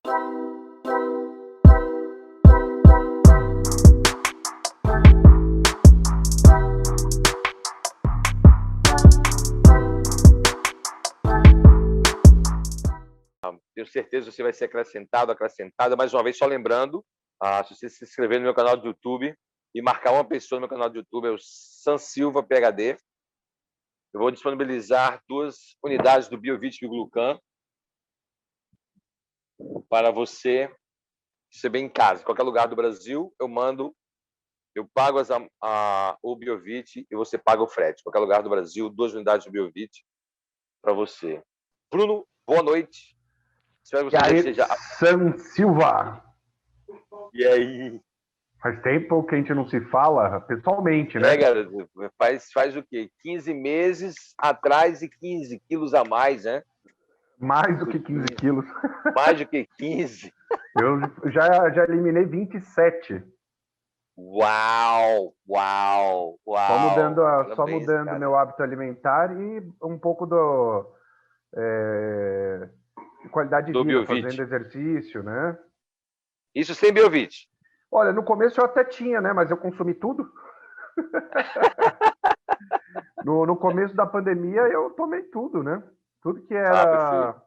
Tenho certeza que você vai ser acrescentada. Mais uma vez, só lembrando, se você se inscrever no meu canal do YouTube e marcar uma pessoa no meu canal do YouTube, é o San Silva PhD. Eu vou disponibilizar 2 unidades do Biovit Glucan para você receber em casa. Em qualquer lugar do Brasil, eu pago o Biovit e você paga o frete. Em qualquer lugar do Brasil, 2 unidades do Biovit para você. Bruno, boa noite. Espero que você já aí, esteja... San Silva. E aí? Faz tempo que a gente não se fala pessoalmente, né? Garoto, faz o quê? 15 meses atrás e 15 quilos a mais, né? Mais do que 15 quilos. Mais do que 15. Eu já eliminei 27. Uau! Só Parabéns, mudando cara. meu hábito alimentar e um pouco de qualidade de Do vida, Biovit. fazendo exercício, né? Isso sem Biovit. Olha, no começo eu até tinha, né? Mas eu consumi tudo. No começo da pandemia eu tomei tudo, né? Tudo que era...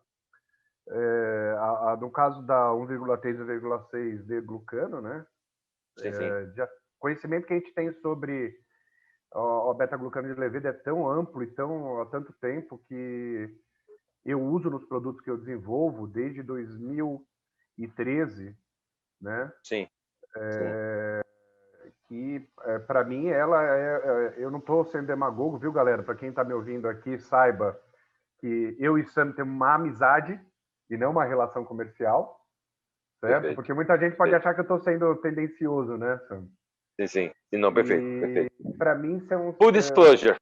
no caso da 1,3 e 1,6 de glucano, né? Sim. Conhecimento que a gente tem sobre o beta-glucano de levedo é tão amplo e há tanto tempo que eu uso nos produtos que eu desenvolvo desde 2013, né? Sim. Que para mim eu não estou sendo demagogo, viu, galera? Para quem está me ouvindo aqui, saiba que eu e Sam temos uma amizade e não uma relação comercial, certo? Perfeito. Porque muita gente pode achar que eu estou sendo tendencioso, né, Sam? Sim. Não, perfeito. Para mim são... Full disclosure.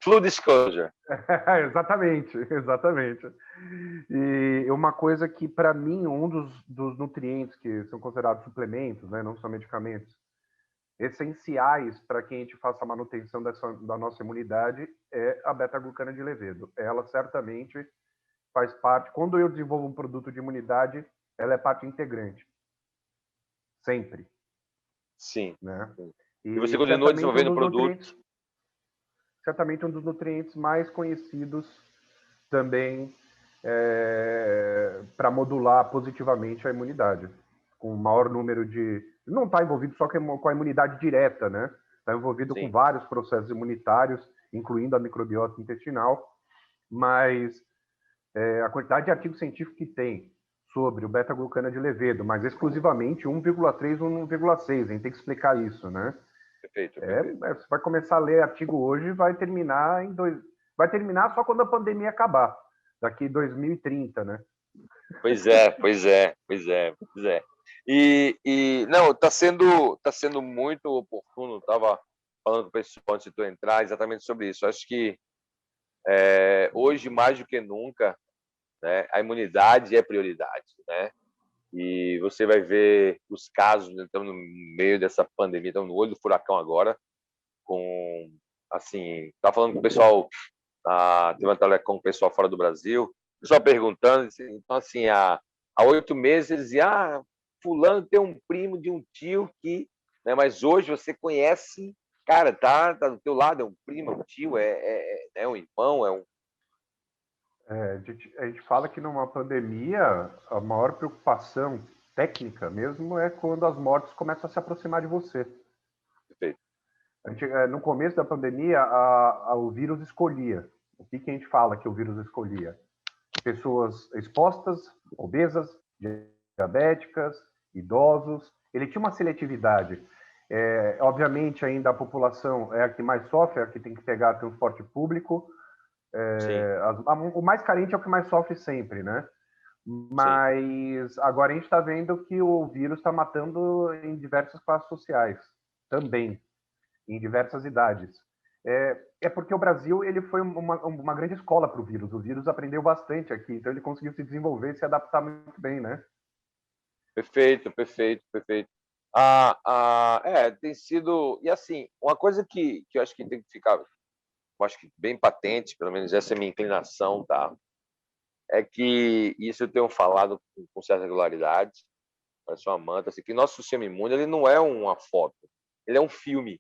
Exatamente. E uma coisa que, para mim, um dos nutrientes que são considerados suplementos, né, não só medicamentos, essenciais para que a gente faça a manutenção da nossa imunidade é a beta-glucana de levedo. Ela certamente faz parte... Quando eu desenvolvo um produto de imunidade, ela é parte integrante. Sempre. Sim. Né? E você continua desenvolvendo produtos? Certamente um dos nutrientes mais conhecidos também para modular positivamente a imunidade. Com o maior número de... Não está envolvido só com a imunidade direta, né? Está envolvido com vários processos imunitários, incluindo a microbiota intestinal, mas a quantidade de artigos científicos que tem sobre o beta-glucana de levedo, mas exclusivamente 1,3 ou 1,6, a gente tem que explicar isso, né? Perfeito. Você vai começar a ler artigo hoje e vai terminar vai terminar só quando a pandemia acabar, daqui 2030, né? Pois é. E não, está sendo muito oportuno. Estava falando com o pessoal antes de tu entrar exatamente sobre isso. Acho que hoje, mais do que nunca, né, a imunidade é prioridade, né? E você vai ver os casos, né, estamos no meio dessa pandemia, estamos no olho do furacão agora, tá falando com o pessoal, teve uma telecom com o pessoal fora do Brasil, o pessoal perguntando, então assim, há 8 meses eles diziam, fulano tem um primo de um tio que, né, mas hoje você conhece, cara, tá do teu lado, é um primo, é um tio, é um irmão, é um... A gente fala que numa pandemia a maior preocupação técnica mesmo é quando as mortes começam a se aproximar de você. Perfeito. No começo da pandemia, o vírus escolhia. O que a gente fala que o vírus escolhia? Pessoas expostas, obesas, diabéticas, idosos. Ele tinha uma seletividade. Obviamente, ainda a população é a que mais sofre, é a que tem que pegar transporte público. O mais carente é o que mais sofre sempre, né? Mas agora a gente está vendo que o vírus está matando em diversas classes sociais também, em diversas idades. Porque o Brasil ele foi uma grande escola para o vírus. O vírus aprendeu bastante aqui, então ele conseguiu se desenvolver e se adaptar muito bem, né? Perfeito. Tem sido... E assim, uma coisa que eu acho que tem que ficar, eu acho que bem patente, pelo menos essa é a minha inclinação, tá? É que isso eu tenho falado com certa regularidade, parece uma manta, assim, que nosso sistema imune ele não é uma foto, ele é um filme,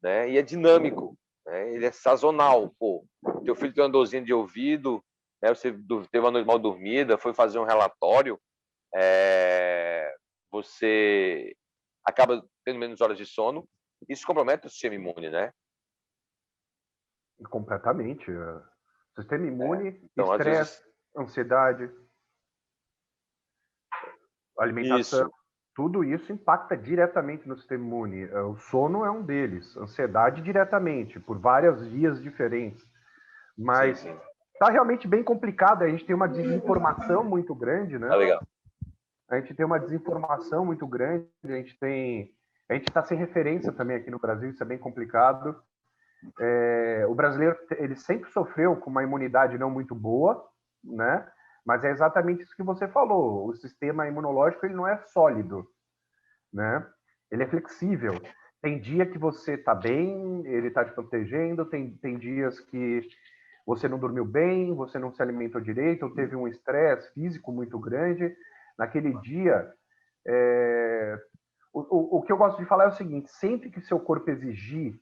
né? E é dinâmico, né? Ele é sazonal, pô. Teu filho tem uma dorzinha de ouvido, né? Você teve uma noite mal dormida, foi fazer um relatório, você acaba tendo menos horas de sono, isso compromete o sistema imune, né? Completamente. Sistema imune, Então, às estresse, vezes, ansiedade, alimentação, isso, tudo isso impacta diretamente no sistema imune. O sono é um deles, ansiedade diretamente, por várias vias diferentes. sim, Mas sim, está realmente bem complicado. A gente tem uma desinformação muito grande, né? tá legal. A gente tem uma desinformação muito grande. A gente está sem referência também aqui no Brasil. Isso é bem complicado. O brasileiro ele sempre sofreu com uma imunidade não muito boa, né? Mas é exatamente isso que você falou. O sistema imunológico ele não é sólido, né? Ele é flexível. Tem dia que você está bem, ele está te protegendo. Tem dias que você não dormiu bem, você não se alimentou direito, ou teve um estresse físico muito grande. Naquele dia, o que eu gosto de falar é o seguinte: sempre que seu corpo exigir,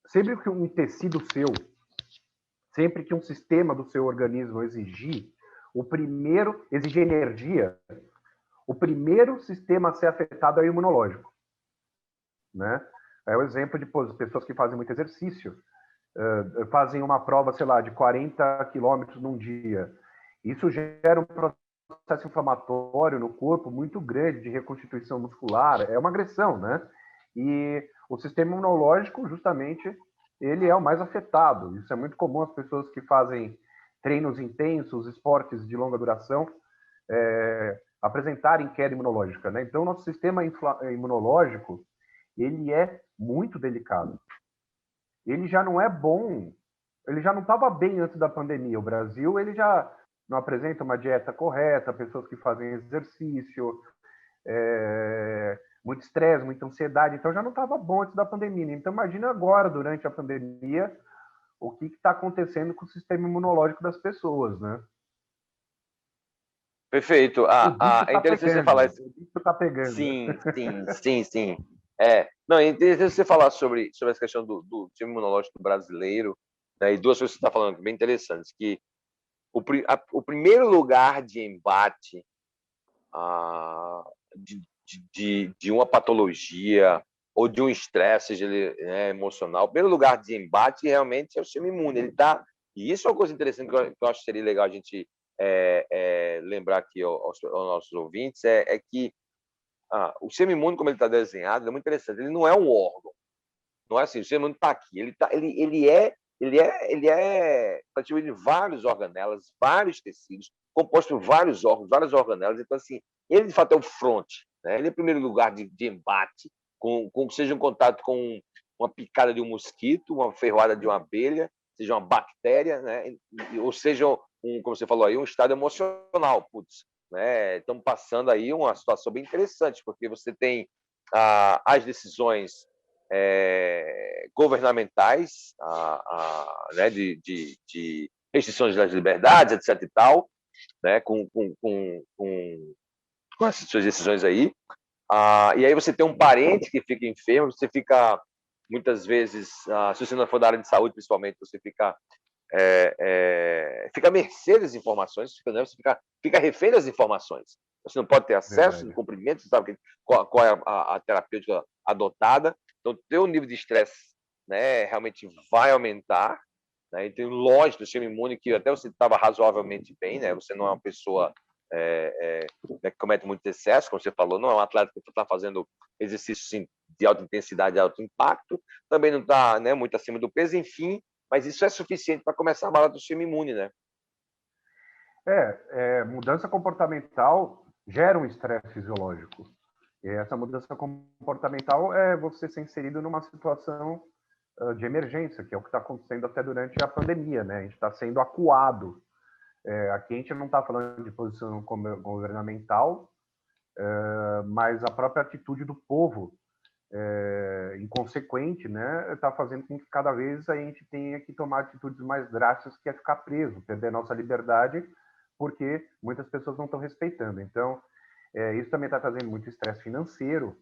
sempre que um tecido seu, sempre que um sistema do seu organismo exigir, exigir energia, o primeiro sistema a ser afetado é o imunológico, né? É o exemplo de pessoas que fazem muito exercício, fazem uma prova, sei lá, de 40 quilômetros num dia. Isso gera um processo inflamatório no corpo muito grande de reconstituição muscular. É uma agressão, né? E o sistema imunológico, justamente, ele é o mais afetado. Isso é muito comum as pessoas que fazem treinos intensos, esportes de longa duração, apresentarem queda imunológica, né? Então, o nosso sistema imunológico, ele é muito delicado. Ele já não é bom, ele já não estava bem antes da pandemia. O Brasil, ele já não apresenta uma dieta correta, pessoas que fazem exercício, muito estresse, muita ansiedade. Então, já não estava bom antes da pandemia. Então, imagina agora, durante a pandemia, o que está acontecendo com o sistema imunológico das pessoas, né? Perfeito. O bicho É está interessante você falar pegando, isso. o bicho está pegando. Sim, sim, sim, sim. Não, é interessante você falar sobre essa questão do time imunológico brasileiro, né, e duas coisas que você está falando, bem interessantes, que o primeiro lugar de embate ah, de uma patologia ou de um estresse, seja ele, né, emocional, o primeiro lugar de embate realmente é o sistema imune. Ele tá, e isso é uma coisa interessante que eu acho que seria legal a gente lembrar aqui aos nossos ouvintes, é que o sistema imune, como ele está desenhado, é muito interessante. Ele não é um órgão. Não é assim, o sistema imune está aqui. Ele é praticamente vários organelas, vários tecidos, composto por vários órgãos, várias organelas. Então, assim, ele de fato é o front. Né? Ele é o primeiro lugar de embate, seja um contato com uma picada de um mosquito, uma ferroada de uma abelha, seja uma bactéria, né? Ou seja, como você falou aí, um estado emocional. Putz, né? Estamos passando aí uma situação bem interessante, porque você tem as decisões governamentais, né, de restrições das liberdades, etc. e tal, né, com as suas decisões aí. E aí você tem um parente que fica enfermo, você fica, muitas vezes, se você não for da área de saúde, principalmente, você fica fica à mercê das informações, você fica refém das informações. Você não pode ter acesso no Verdade. cumprimento, você sabe qual é a terapêutica adotada. Então, o teu nível de estresse, né, realmente vai aumentar. Né? Então, lógico, o sistema imune que até você estava razoavelmente bem, né? Você não é uma pessoa né, que comete muito excesso, como você falou, não é um atleta que está fazendo exercício sim, de alta intensidade, alto impacto, também não está, né, muito acima do peso, enfim, mas isso é suficiente para começar a bala do sistema imune, né? Mudança comportamental gera um estresse fisiológico. E essa mudança comportamental é você ser inserido numa situação de emergência, que é o que está acontecendo até durante a pandemia, né? A gente está sendo acuado. Aqui a gente não está falando de posição governamental, mas a própria atitude do povo inconsequente, né, está fazendo com que cada vez a gente tenha que tomar atitudes mais drásticas, que é ficar preso, perder a nossa liberdade, porque muitas pessoas não estão respeitando. Então, Isso também está trazendo muito estresse financeiro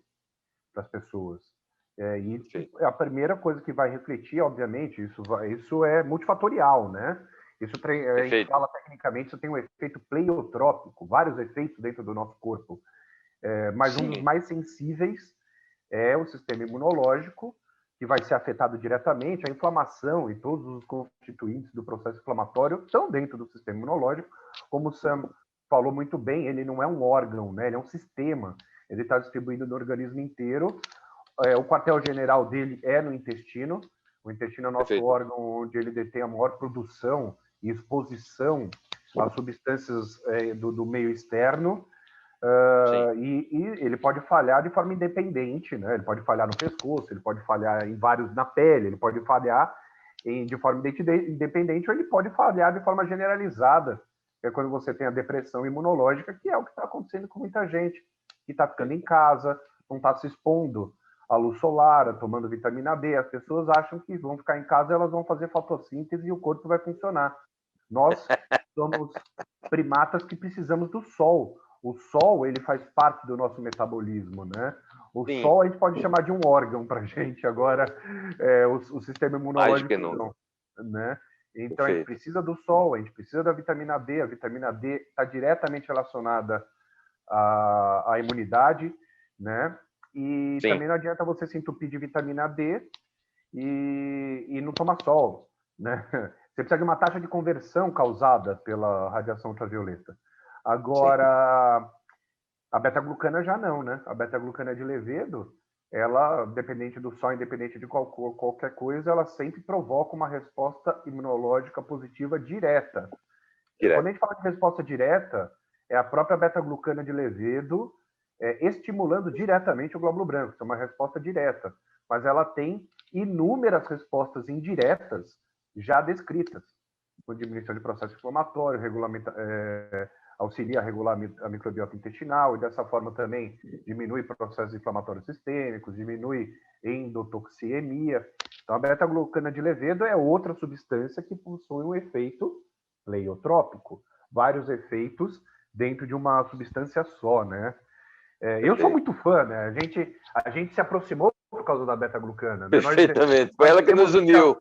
para as pessoas. E a primeira coisa que vai refletir, obviamente, isso é multifatorial, né? A gente fala tecnicamente, isso tem um efeito pleiotrópico, vários efeitos dentro do nosso corpo. Mas um dos mais sensíveis é o sistema imunológico, que vai ser afetado diretamente. A inflamação e todos os constituintes do processo inflamatório estão dentro do sistema imunológico. Como o Sam falou muito bem, ele não é um órgão, né? Ele é um sistema. Ele está distribuído no organismo inteiro. O quartel-general dele é no intestino. O intestino é o nosso órgão onde ele detém a maior produção e exposição às substâncias do meio externo. E ele pode falhar de forma independente, né? Ele pode falhar no pescoço, ele pode falhar em vários na pele, ele pode falhar de forma independente, ou ele pode falhar de forma generalizada, que é quando você tem a depressão imunológica, que é o que está acontecendo com muita gente que está ficando em casa, não está se expondo à luz solar, tomando vitamina D. As pessoas acham que vão ficar em casa, elas vão fazer fotossíntese e o corpo vai funcionar. Nós somos primatas que precisamos do sol. O sol, ele faz parte do nosso metabolismo, né? O sol a gente pode chamar de um órgão para a gente, agora o sistema imunológico não, né? Então a gente precisa do sol, a gente precisa da vitamina D. A vitamina D está diretamente relacionada à imunidade, né? E também não adianta você se entupir de vitamina D e não tomar sol, né? Você precisa de uma taxa de conversão causada pela radiação ultravioleta. Agora, a beta-glucana já não, né? A beta-glucana de levedo, ela, dependente do sol, independente de qualquer coisa, ela sempre provoca uma resposta imunológica positiva direta. Quando a gente fala de resposta direta, é a própria beta-glucana de levedo estimulando diretamente o glóbulo branco. Isso é uma resposta direta. Mas ela tem inúmeras respostas indiretas já descritas, com diminuição de processo inflamatório, auxilia a regular a microbiota intestinal, e dessa forma também diminui processos inflamatórios sistêmicos, diminui endotoxiemia. Então, a beta-glucana de levedo é outra substância que possui um efeito pleiotrópico, vários efeitos dentro de uma substância só, né? Eu sou muito fã, né? A gente se aproximou por causa da beta-glucana. Né? Perfeitamente, foi ela que nos uniu.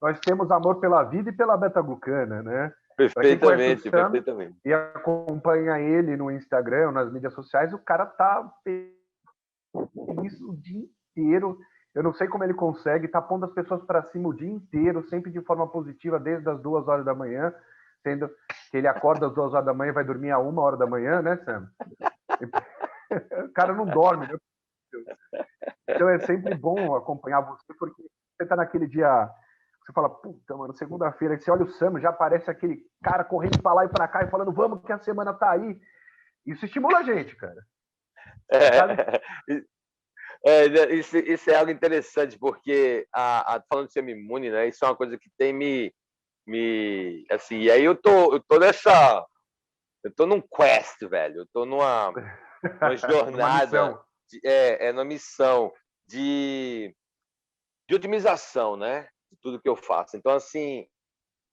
Nós temos amor pela vida e pela beta-glucana, né? Perfeitamente, perfeitamente. E acompanha ele no Instagram, nas mídias sociais, o cara tá feliz o dia inteiro. Eu não sei como ele consegue, tá pondo as pessoas para cima o dia inteiro, sempre de forma positiva, desde as 2 horas da manhã, sendo que ele acorda às 2 horas da manhã e vai dormir às 1 hora da manhã, né, Sam? O cara não dorme, né? Então é sempre bom acompanhar você, porque você tá naquele dia, você fala, puta, mano, segunda-feira, aí você olha o Sam, já aparece aquele cara correndo para lá e para cá e falando, vamos que a semana tá aí. Isso estimula a gente, cara. Isso é algo interessante, porque falando de sistema imune, né? Isso é uma coisa que tem assim, e aí eu tô num quest, velho. Eu tô numa jornada, numa missão de otimização, né? De tudo que eu faço. Então, assim,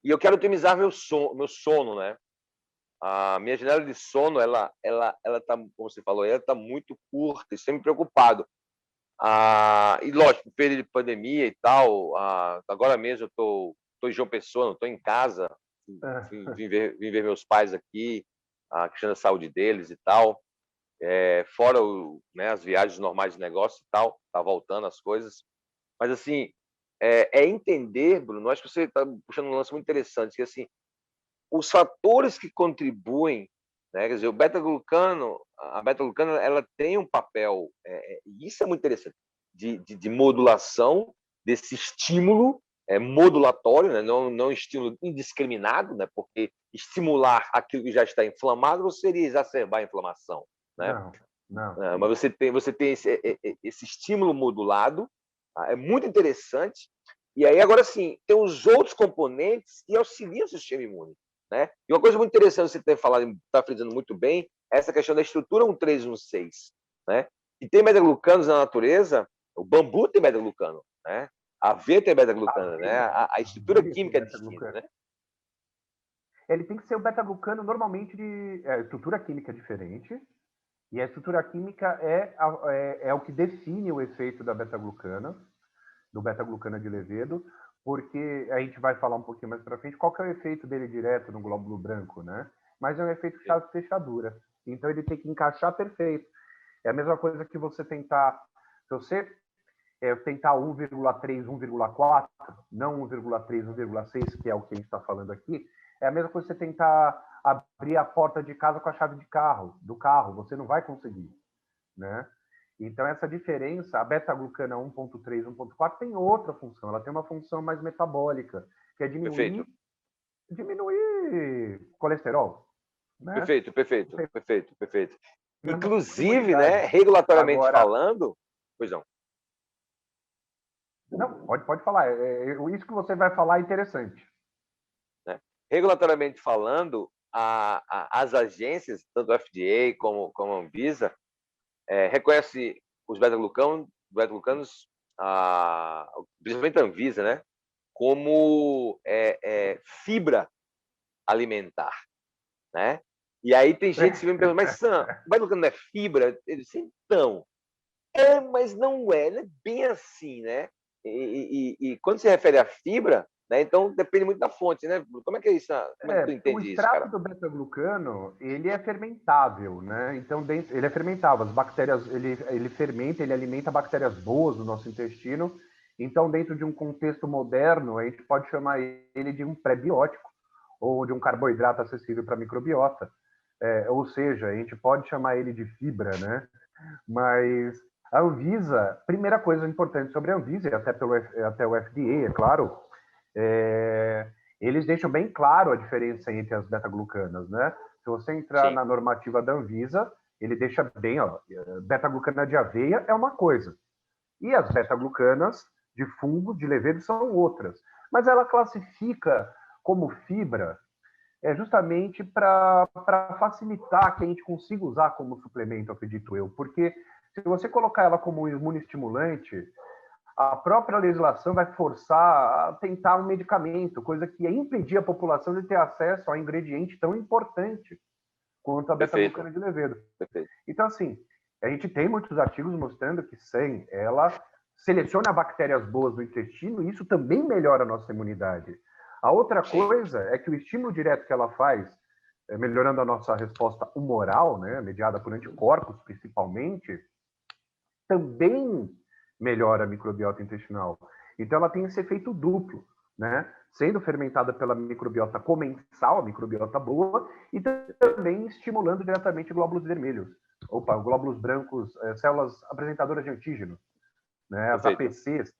e eu quero otimizar meu sono, né? A minha janela de sono, ela tá, como você falou, ela tá muito curta, estou me preocupado. E lógico, período de pandemia e tal, agora mesmo eu tô em João Pessoa, não tô em casa, vim ver meus pais aqui, a questão da saúde deles e tal, fora né, as viagens normais de negócio e tal, tá voltando as coisas, mas assim, entender, Bruno, acho que você está puxando um lance muito interessante, que assim, os fatores que contribuem, né, quer dizer, a beta-glucana, ela tem um papel, e isso é muito interessante, de modulação desse estímulo modulatório, né, não estímulo indiscriminado, né, porque estimular aquilo que já está inflamado seria exacerbar a inflamação, né? Não. Mas você tem esse estímulo modulado, é muito interessante. E aí, agora sim, tem os outros componentes que auxiliam o sistema imune. Né? E uma coisa muito interessante você ter falado, está frisando muito bem, é essa questão da estrutura 1,3,1,6. Né? E tem beta-glucanos na natureza, o bambu tem beta-glucano, né? A aveia tem beta-glucano, né? A estrutura química é distinta. Né? Ele tem que ser o beta-glucano normalmente a estrutura química é diferente, E a estrutura química é o que define o efeito da beta-glucana, do beta-glucana de Levedo, porque a gente vai falar um pouquinho mais para frente qual que é o efeito dele direto no glóbulo branco, né? Mas é um efeito chave-fechadura. Então ele tem que encaixar perfeito. É a mesma coisa que você tentar, se você tentar 1,3, 1,4, não 1,3, 1,6, que é o que a gente está falando aqui, é a mesma coisa que você tentar abrir a porta de casa com a chave do carro, você não vai conseguir, né? Então, essa diferença, a beta-glucana 1.3, 1.4 tem outra função, ela tem uma função mais metabólica, que é diminuir colesterol, né? Perfeito. Inclusive, né, regulatoriamente falando... Pois não. Não, pode falar. Isso que você vai falar é interessante. Né? Regulatoriamente falando, as agências, tanto a FDA como a Anvisa, reconhece os beta-glucanos, principalmente a Anvisa, né, como fibra alimentar, né? E aí tem gente que me pergunta, mas Sam, o beta-glucano não é fibra? Eu disse, então, mas não é bem assim, né? E quando se refere à fibra, né, então depende muito da fonte, né? Como é que é isso? Como é que tu O entende isso, extrato cara? do beta-glucano, ele é fermentável, né? Então, ele é fermentável. As bactérias, ele fermenta, ele alimenta bactérias boas do nosso intestino. Então, dentro de um contexto moderno, a gente pode chamar ele de um pré-biótico ou de um carboidrato acessível para a microbiota. Ou seja, a gente pode chamar ele de fibra, né? Mas a Anvisa, primeira coisa importante sobre a Anvisa, e até o FDA, é claro, eles deixam bem claro a diferença entre as beta-glucanas, né? Se você entrar na normativa da Anvisa, ele deixa bem, ó, beta-glucana de aveia é uma coisa, e as beta-glucanas de fungo, de levedo, são outras. Mas ela classifica como fibra justamente para facilitar que a gente consiga usar como suplemento, acredito eu, porque se você colocar ela como imunoestimulante, a própria legislação vai forçar a tentar um medicamento, coisa que ia impedir a população de ter acesso a um ingrediente tão importante quanto a beta-glucana de Levedo. Então, assim, a gente tem muitos artigos mostrando que sim, ela seleciona bactérias boas do intestino e isso também melhora a nossa imunidade. A outra coisa é que o estímulo direto que ela faz, melhorando a nossa resposta humoral, né, mediada por anticorpos principalmente, também melhora a microbiota intestinal. Então, ela tem esse efeito duplo, né? Sendo fermentada pela microbiota comensal, a microbiota boa, e também estimulando diretamente glóbulos vermelhos. Glóbulos brancos, células apresentadoras de antígeno, né? As APCs.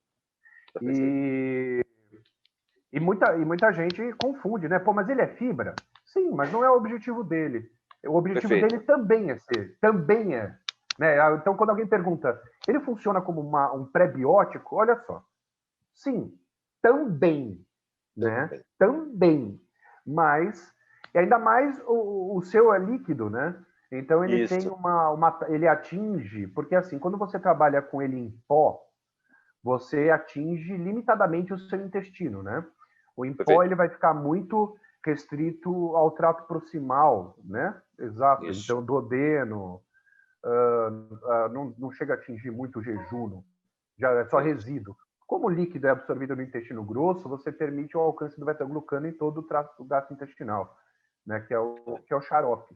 E muita gente confunde, né? Pô, mas ele é fibra? Sim, mas não é o objetivo dele. O objetivo dele também é ser, também é. Né? Então, quando alguém pergunta, ele funciona como um pré-biótico? Olha só. Sim, também. Né? Também. Mas, e ainda mais o seu é líquido, né? Então, ele tem ele atinge, porque assim, quando você trabalha com ele em pó, você atinge limitadamente o seu intestino, né? O em pó, ele vai ficar muito restrito ao trato proximal, né? Exato. Isso. Então, duodeno, não chega a atingir muito o jejum, já é só resíduo. Como o líquido é absorvido no intestino grosso, você permite o alcance do beta-glucano em todo o trato gastrointestinal, né, que é o xarope.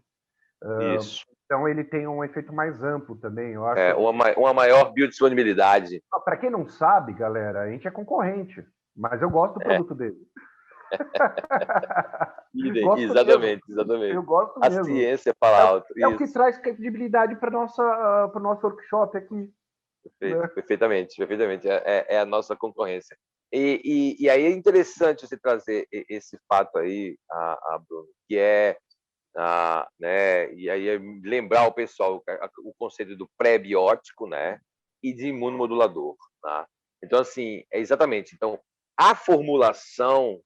Isso. Então, ele tem um efeito mais amplo também, eu acho. Uma maior biodisponibilidade. Para quem não sabe, galera, a gente é concorrente, mas eu gosto do produto dele. Exatamente. Eu gosto a mesmo. Ciência fala alto. É o que traz credibilidade para o nosso workshop aqui. Perfeitamente. É a nossa concorrência. E aí é interessante você trazer esse fato aí, Bruno, que né, e aí lembrar o pessoal o conceito do pré-biótico, né, e de imunomodulador. Tá? Então, assim, exatamente. Então, a formulação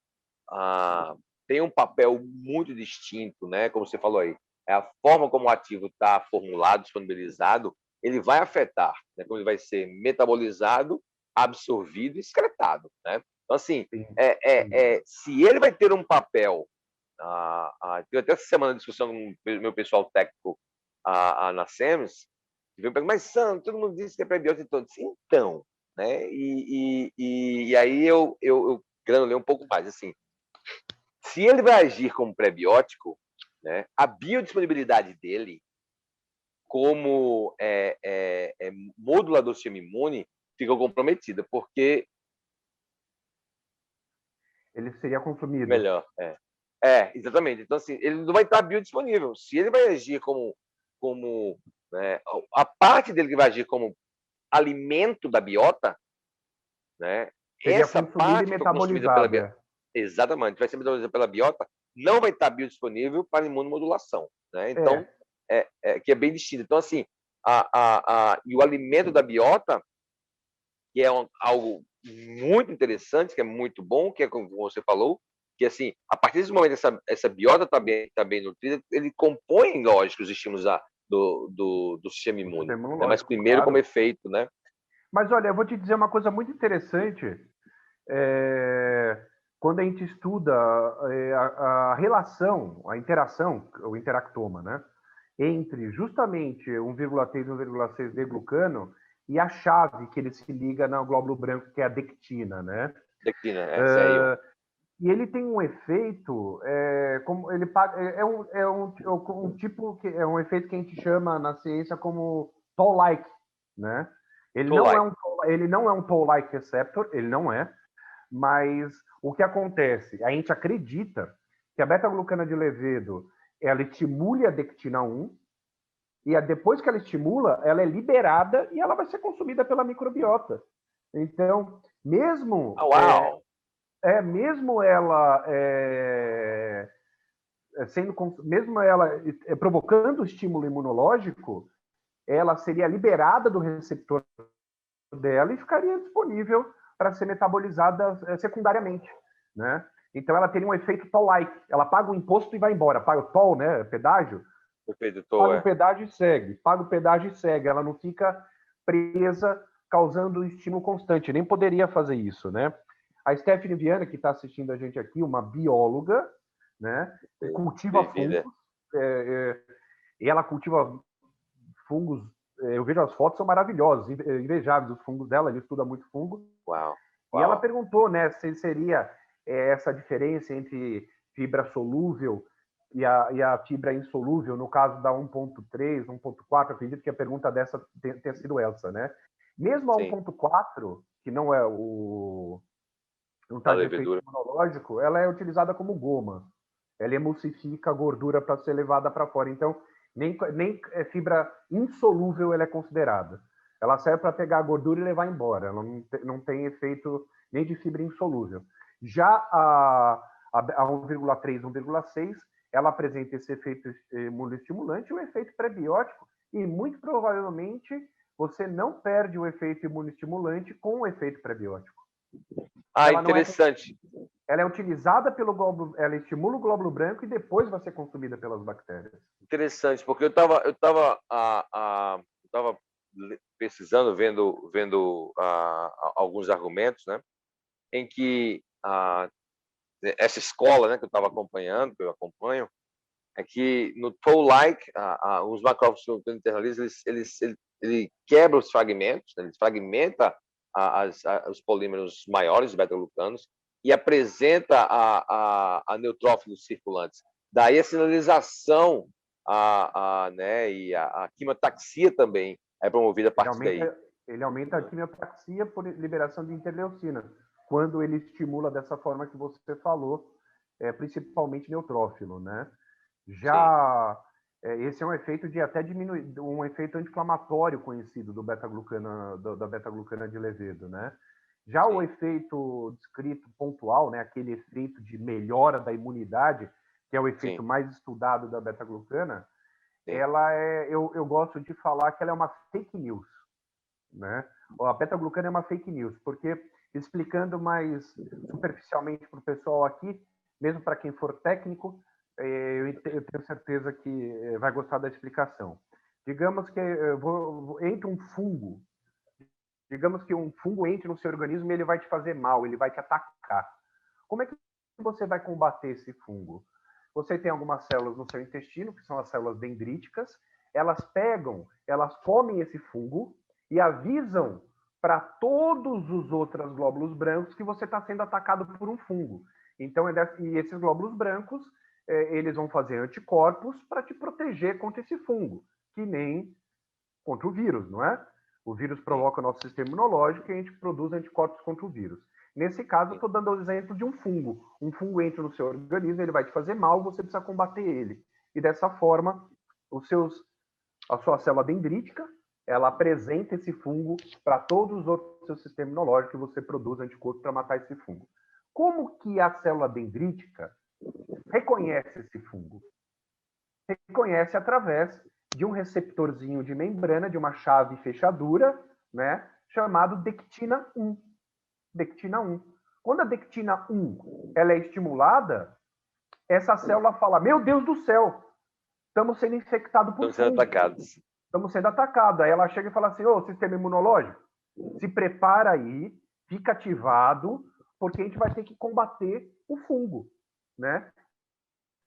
tem um papel muito distinto, né? Como você falou aí, é a forma como o ativo está formulado, disponibilizado, ele vai afetar, né? Como ele vai ser metabolizado, absorvido e excretado, né? Então, assim, se ele vai ter um papel, eu até essa semana discussão com o meu pessoal técnico na SEMS, mas Sam, todo mundo disse que é prebiótico e todos. Então, né? E aí eu granulei um pouco mais, assim. Se ele vai agir como prebiótico, né, a biodisponibilidade dele como modulador do sistema imune fica comprometida, porque ele seria consumido. melhor, exatamente. Então, assim, ele não vai estar biodisponível. Se ele vai agir como né, a parte dele que vai agir como alimento da biota, né, Seria essa consumida e parte que foi consumida pela biota, metabolizada. exatamente, vai ser metabolizada pela biota, não vai estar biodisponível para imunomodulação. Né? Então, É, que é bem distinto. Então, assim, e o alimento da biota, que é algo muito interessante, que é muito bom, que é como você falou, que assim, a partir desse momento essa biota está bem nutrida, ele compõe, lógico, os estímulos do sistema o imune, sistema né? Mas imunológico, primeiro como claro. efeito, né? Mas olha, eu vou te dizer uma coisa muito interessante. Quando a gente estuda a relação, a interação, o interactoma, né, entre justamente 1,3 e 1,6 D glucano e a chave que ele se liga no glóbulo branco, que é a dectina, né? Dectina, sério. E ele tem um efeito, como ele um tipo que é um efeito que a gente chama na ciência como toll-like, né? Ele não é um toll-like receptor, ele não é, mas o que acontece? A gente acredita que a beta-glucana de Levedo ela estimula a dectina 1 e depois que ela estimula, ela é liberada e ela vai ser consumida pela microbiota. Então, mesmo Uau! mesmo ela mesmo ela provocando o estímulo imunológico, ela seria liberada do receptor dela e ficaria disponível para ser metabolizada secundariamente, né? Então ela teria um efeito toll-like. Ela paga o imposto e vai embora. Paga o toll, né? Pedágio. Perfeito, Paga o pedágio e segue. Paga o pedágio e segue. Ela não fica presa, causando estímulo constante. Nem poderia fazer isso, né? A Stephanie Viana, que está assistindo a gente aqui, uma bióloga, né? Que cultiva fungos. E ela cultiva fungos. Eu vejo as fotos, são maravilhosas, invejáveis os fungos dela, ela estuda muito fungo. Uau! E ela perguntou, né, se seria essa diferença entre fibra solúvel e a fibra insolúvel, no caso da 1.3, 1.4, acredito que a pergunta dessa tenha sido essa, né? Mesmo a 1.4, que não é não está de efeito imunológico, ela é utilizada como goma. Ela emulsifica a gordura para ser levada para fora. Então, nem fibra insolúvel ela é considerada. Ela serve para pegar a gordura e levar embora. Ela não tem efeito nem de fibra insolúvel. Já a 1,3, 1,6, ela apresenta esse efeito imunoestimulante e o efeito prebiótico, e muito provavelmente você não perde o efeito imunoestimulante com o efeito prebiótico. Interessante. Ela é utilizada pelo glóbulo, ela estimula o glóbulo branco e depois vai ser consumida pelas bactérias. Interessante, porque eu estava pesquisando, vendo alguns argumentos, né, em que essa escola, né, que eu estava acompanhando, que eu acompanho, é que no toll-like, os macrófagos que internalizam, ele quebra os fragmentos, né, ele fragmenta os polímeros maiores, beta-glucanos, e apresenta a neutrófilos circulantes. Daí a sinalização né, e a quimiotaxia também é promovida a partir daí. Ele aumenta a quimiotaxia por liberação de interleucina, quando ele estimula dessa forma que você falou, principalmente neutrófilo, né? Já esse é um efeito de até diminuir, um efeito anti-inflamatório conhecido do beta-glucana, da beta-glucana de Levedo, né? Já o efeito descrito pontual, né, aquele efeito de melhora da imunidade, que é o efeito mais estudado da beta-glucana, ela eu gosto de falar que ela é uma fake news, né? A beta-glucana é uma fake news, porque explicando mais superficialmente para o pessoal aqui, mesmo para quem for técnico, eu tenho certeza que vai gostar da explicação. Digamos que entre um fungo, digamos que um fungo entre no seu organismo e ele vai te fazer mal, ele vai te atacar. Como é que você vai combater esse fungo? Você tem algumas células no seu intestino, que são as células dendríticas, elas pegam, elas comem esse fungo e avisam para todos os outros glóbulos brancos que você está sendo atacado por um fungo. Então, e esses glóbulos brancos, eles vão fazer anticorpos para te proteger contra esse fungo, que nem contra o vírus, não é? O vírus provoca o nosso sistema imunológico e a gente produz anticorpos contra o vírus. Nesse caso, eu estou dando o exemplo de um fungo. Um fungo entra no seu organismo, ele vai te fazer mal, você precisa combater ele. E dessa forma, a sua célula dendrítica, ela apresenta esse fungo para todos os outros do seu sistema imunológico e você produz anticorpos para matar esse fungo. Como que a célula dendrítica reconhece esse fungo? Reconhece através de um receptorzinho de membrana, de uma chave fechadura, né, chamado dectina 1. Dectina 1. Quando a dectina 1 ela é estimulada, essa célula fala, meu Deus do céu, estamos sendo infectados por fungo. Estamos sendo atacados. Estamos sendo atacados. Aí ela chega e fala assim, ô, sistema imunológico, se prepara aí, fica ativado, porque a gente vai ter que combater o fungo, né?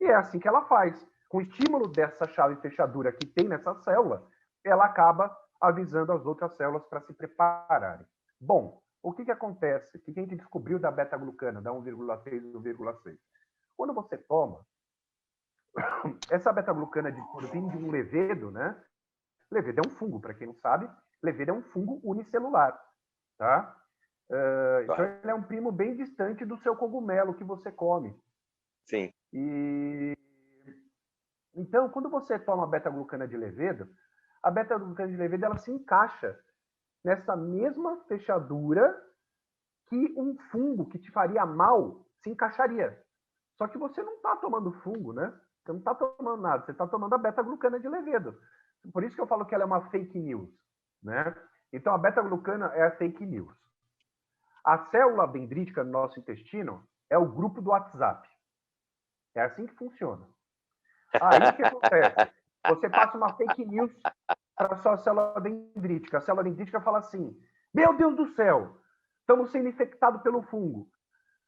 E é assim que ela faz. Com o estímulo dessa chave fechadura que tem nessa célula, ela acaba avisando as outras células para se prepararem. Bom, o que acontece? O que a gente descobriu da beta-glucana, da 1,3 e 1,6? Quando você toma essa beta-glucana vem de um levedo, né? Levedo é um fungo, para quem não sabe. Levedo é um fungo unicelular, tá? Então, ele é um primo bem distante do seu cogumelo que você come. Sim. Então, quando você toma beta-glucana de levedo, a beta-glucana de levedo ela se encaixa nessa mesma fechadura que um fungo que te faria mal se encaixaria. Só que você não está tomando fungo, né? Você não está tomando nada, você está tomando a beta-glucana de levedo. Por isso que eu falo que ela é uma fake news, né? Então, a beta-glucana é a fake news. A célula dendrítica no nosso intestino é o grupo do WhatsApp. É assim que funciona. Aí, o que acontece? Você passa uma fake news para a sua célula dendrítica. A célula dendrítica fala assim, meu Deus do céu, estamos sendo infectados pelo fungo.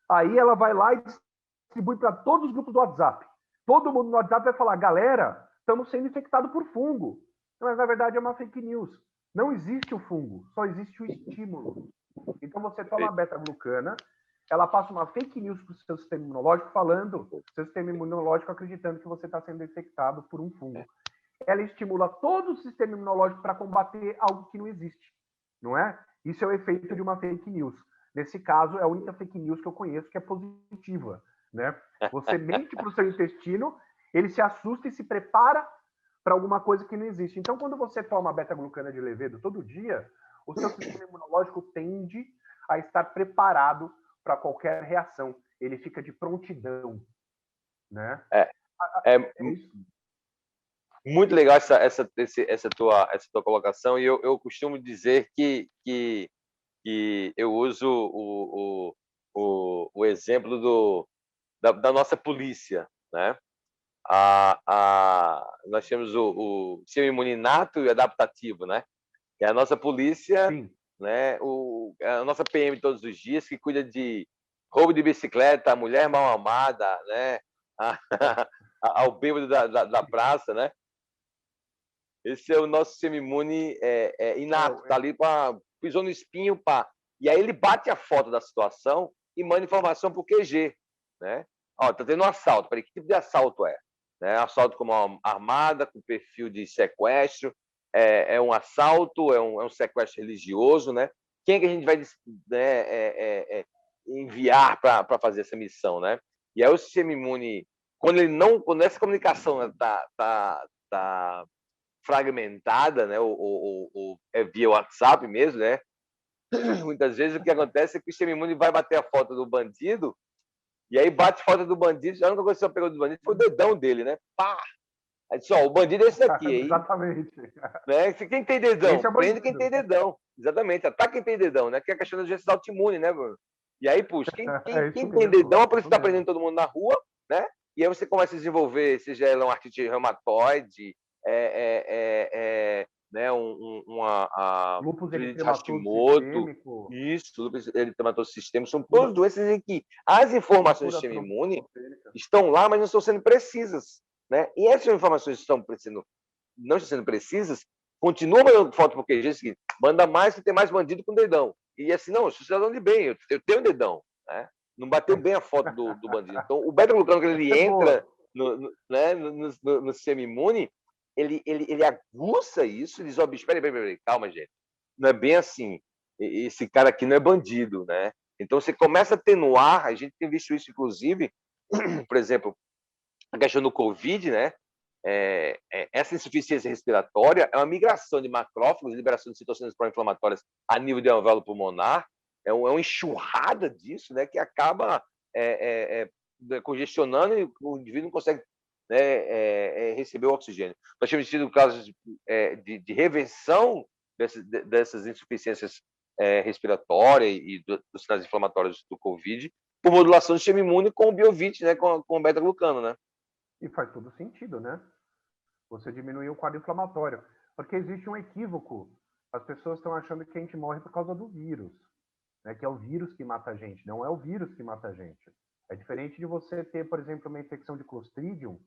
Aí ela vai lá e distribui para todos os grupos do WhatsApp. Todo mundo no WhatsApp vai falar, galera, estamos sendo infectados por fungo. Mas, na verdade, é uma fake news. Não existe o fungo, só existe o estímulo. Então, você toma a beta-glucana, ela passa uma fake news para o seu sistema imunológico falando, seu sistema imunológico acreditando que você está sendo infectado por um fungo. Ela estimula todo o sistema imunológico para combater algo que não existe, não é? Isso é o efeito de uma fake news. Nesse caso, é a única fake news que eu conheço que é positiva, né? Você mente para o seu intestino, ele se assusta e se prepara para alguma coisa que não existe. Então, quando você toma beta-glucana de levedo todo dia, o seu sistema imunológico tende a estar preparado para qualquer reação. Ele fica de prontidão, né? É isso. Muito legal essa tua colocação, e eu costumo dizer que eu uso o exemplo da nossa polícia, né? Nós temos o sistema imuninato e adaptativo, né? Que é a nossa polícia, Sim. né? A nossa PM todos os dias, que cuida de roubo de bicicleta, a mulher mal amada, né? Ao bêbado da praça, né? Esse é o nosso sistema imune inato, tá ali, pisou no espinho, pá. E aí ele bate a foto da situação e manda informação para o QG, né? Ó, tá tendo um assalto. Peraí, que tipo de assalto é? Né? Assalto com uma armada, com perfil de sequestro, é um assalto, é um sequestro religioso, né? Quem é que a gente vai, né, enviar para fazer essa missão, né? E aí o sistema imune, quando essa comunicação tá fragmentada, né? Ou via WhatsApp mesmo, né? Muitas vezes o que acontece é que o sistema imune vai bater a foto do bandido, e aí bate a foto do bandido, a única coisa que você pegou do bandido foi o dedão dele, né? Pá! Aí disse, ó, o bandido é esse daqui, aí. Exatamente. Né? Quem tem dedão? É prende quem tem dedão. Exatamente, ataca quem tem dedão, né? Que é a questão da doença autoimune, né, Bruno? E aí, puxa, quem tem dedão, a polícia está prendendo todo mundo na rua, né? E aí você começa a desenvolver, seja ela um artrite reumatoide, né, lúpus Hashimoto, isso, lúpus eritematoso sistêmico, são todas doenças em que as informações do sistema imune estão lá, mas não estão sendo precisas, né? E essas informações estão sendo não estão sendo precisas, continua mandando foto pro QG, é o seguinte, manda mais que tem mais bandido com dedão. E assim, não, eu sou cidadão de bem, eu tenho dedão, né? Não bateu bem a foto do bandido. Então, o beta-glucano, quando ele entra no sistema imune, ele aguça isso e diz, ó, bicho, peraí, calma, gente. Não é bem assim. Esse cara aqui não é bandido, né? Então, você começa a atenuar, a gente tem visto isso, inclusive, por exemplo, a questão do Covid, né? Essa insuficiência respiratória é uma migração de macrófagos, liberação de citocinas pró-inflamatórias a nível de alvéolo pulmonar, uma enxurrada disso, né, que acaba congestionando e o indivíduo não consegue, né, receber o oxigênio. Nós temos tido casos de reversão dessas insuficiências respiratórias e dos sinais inflamatórios do Covid por modulação do sistema imune com o Biovit, né, com o beta-glucano, né? E faz todo sentido, né? Você diminuir o quadro inflamatório. Porque existe um equívoco. As pessoas estão achando que a gente morre por causa do vírus, né? Que é o vírus que mata a gente. Não é o vírus que mata a gente. É diferente de você ter, por exemplo, uma infecção de Clostridium,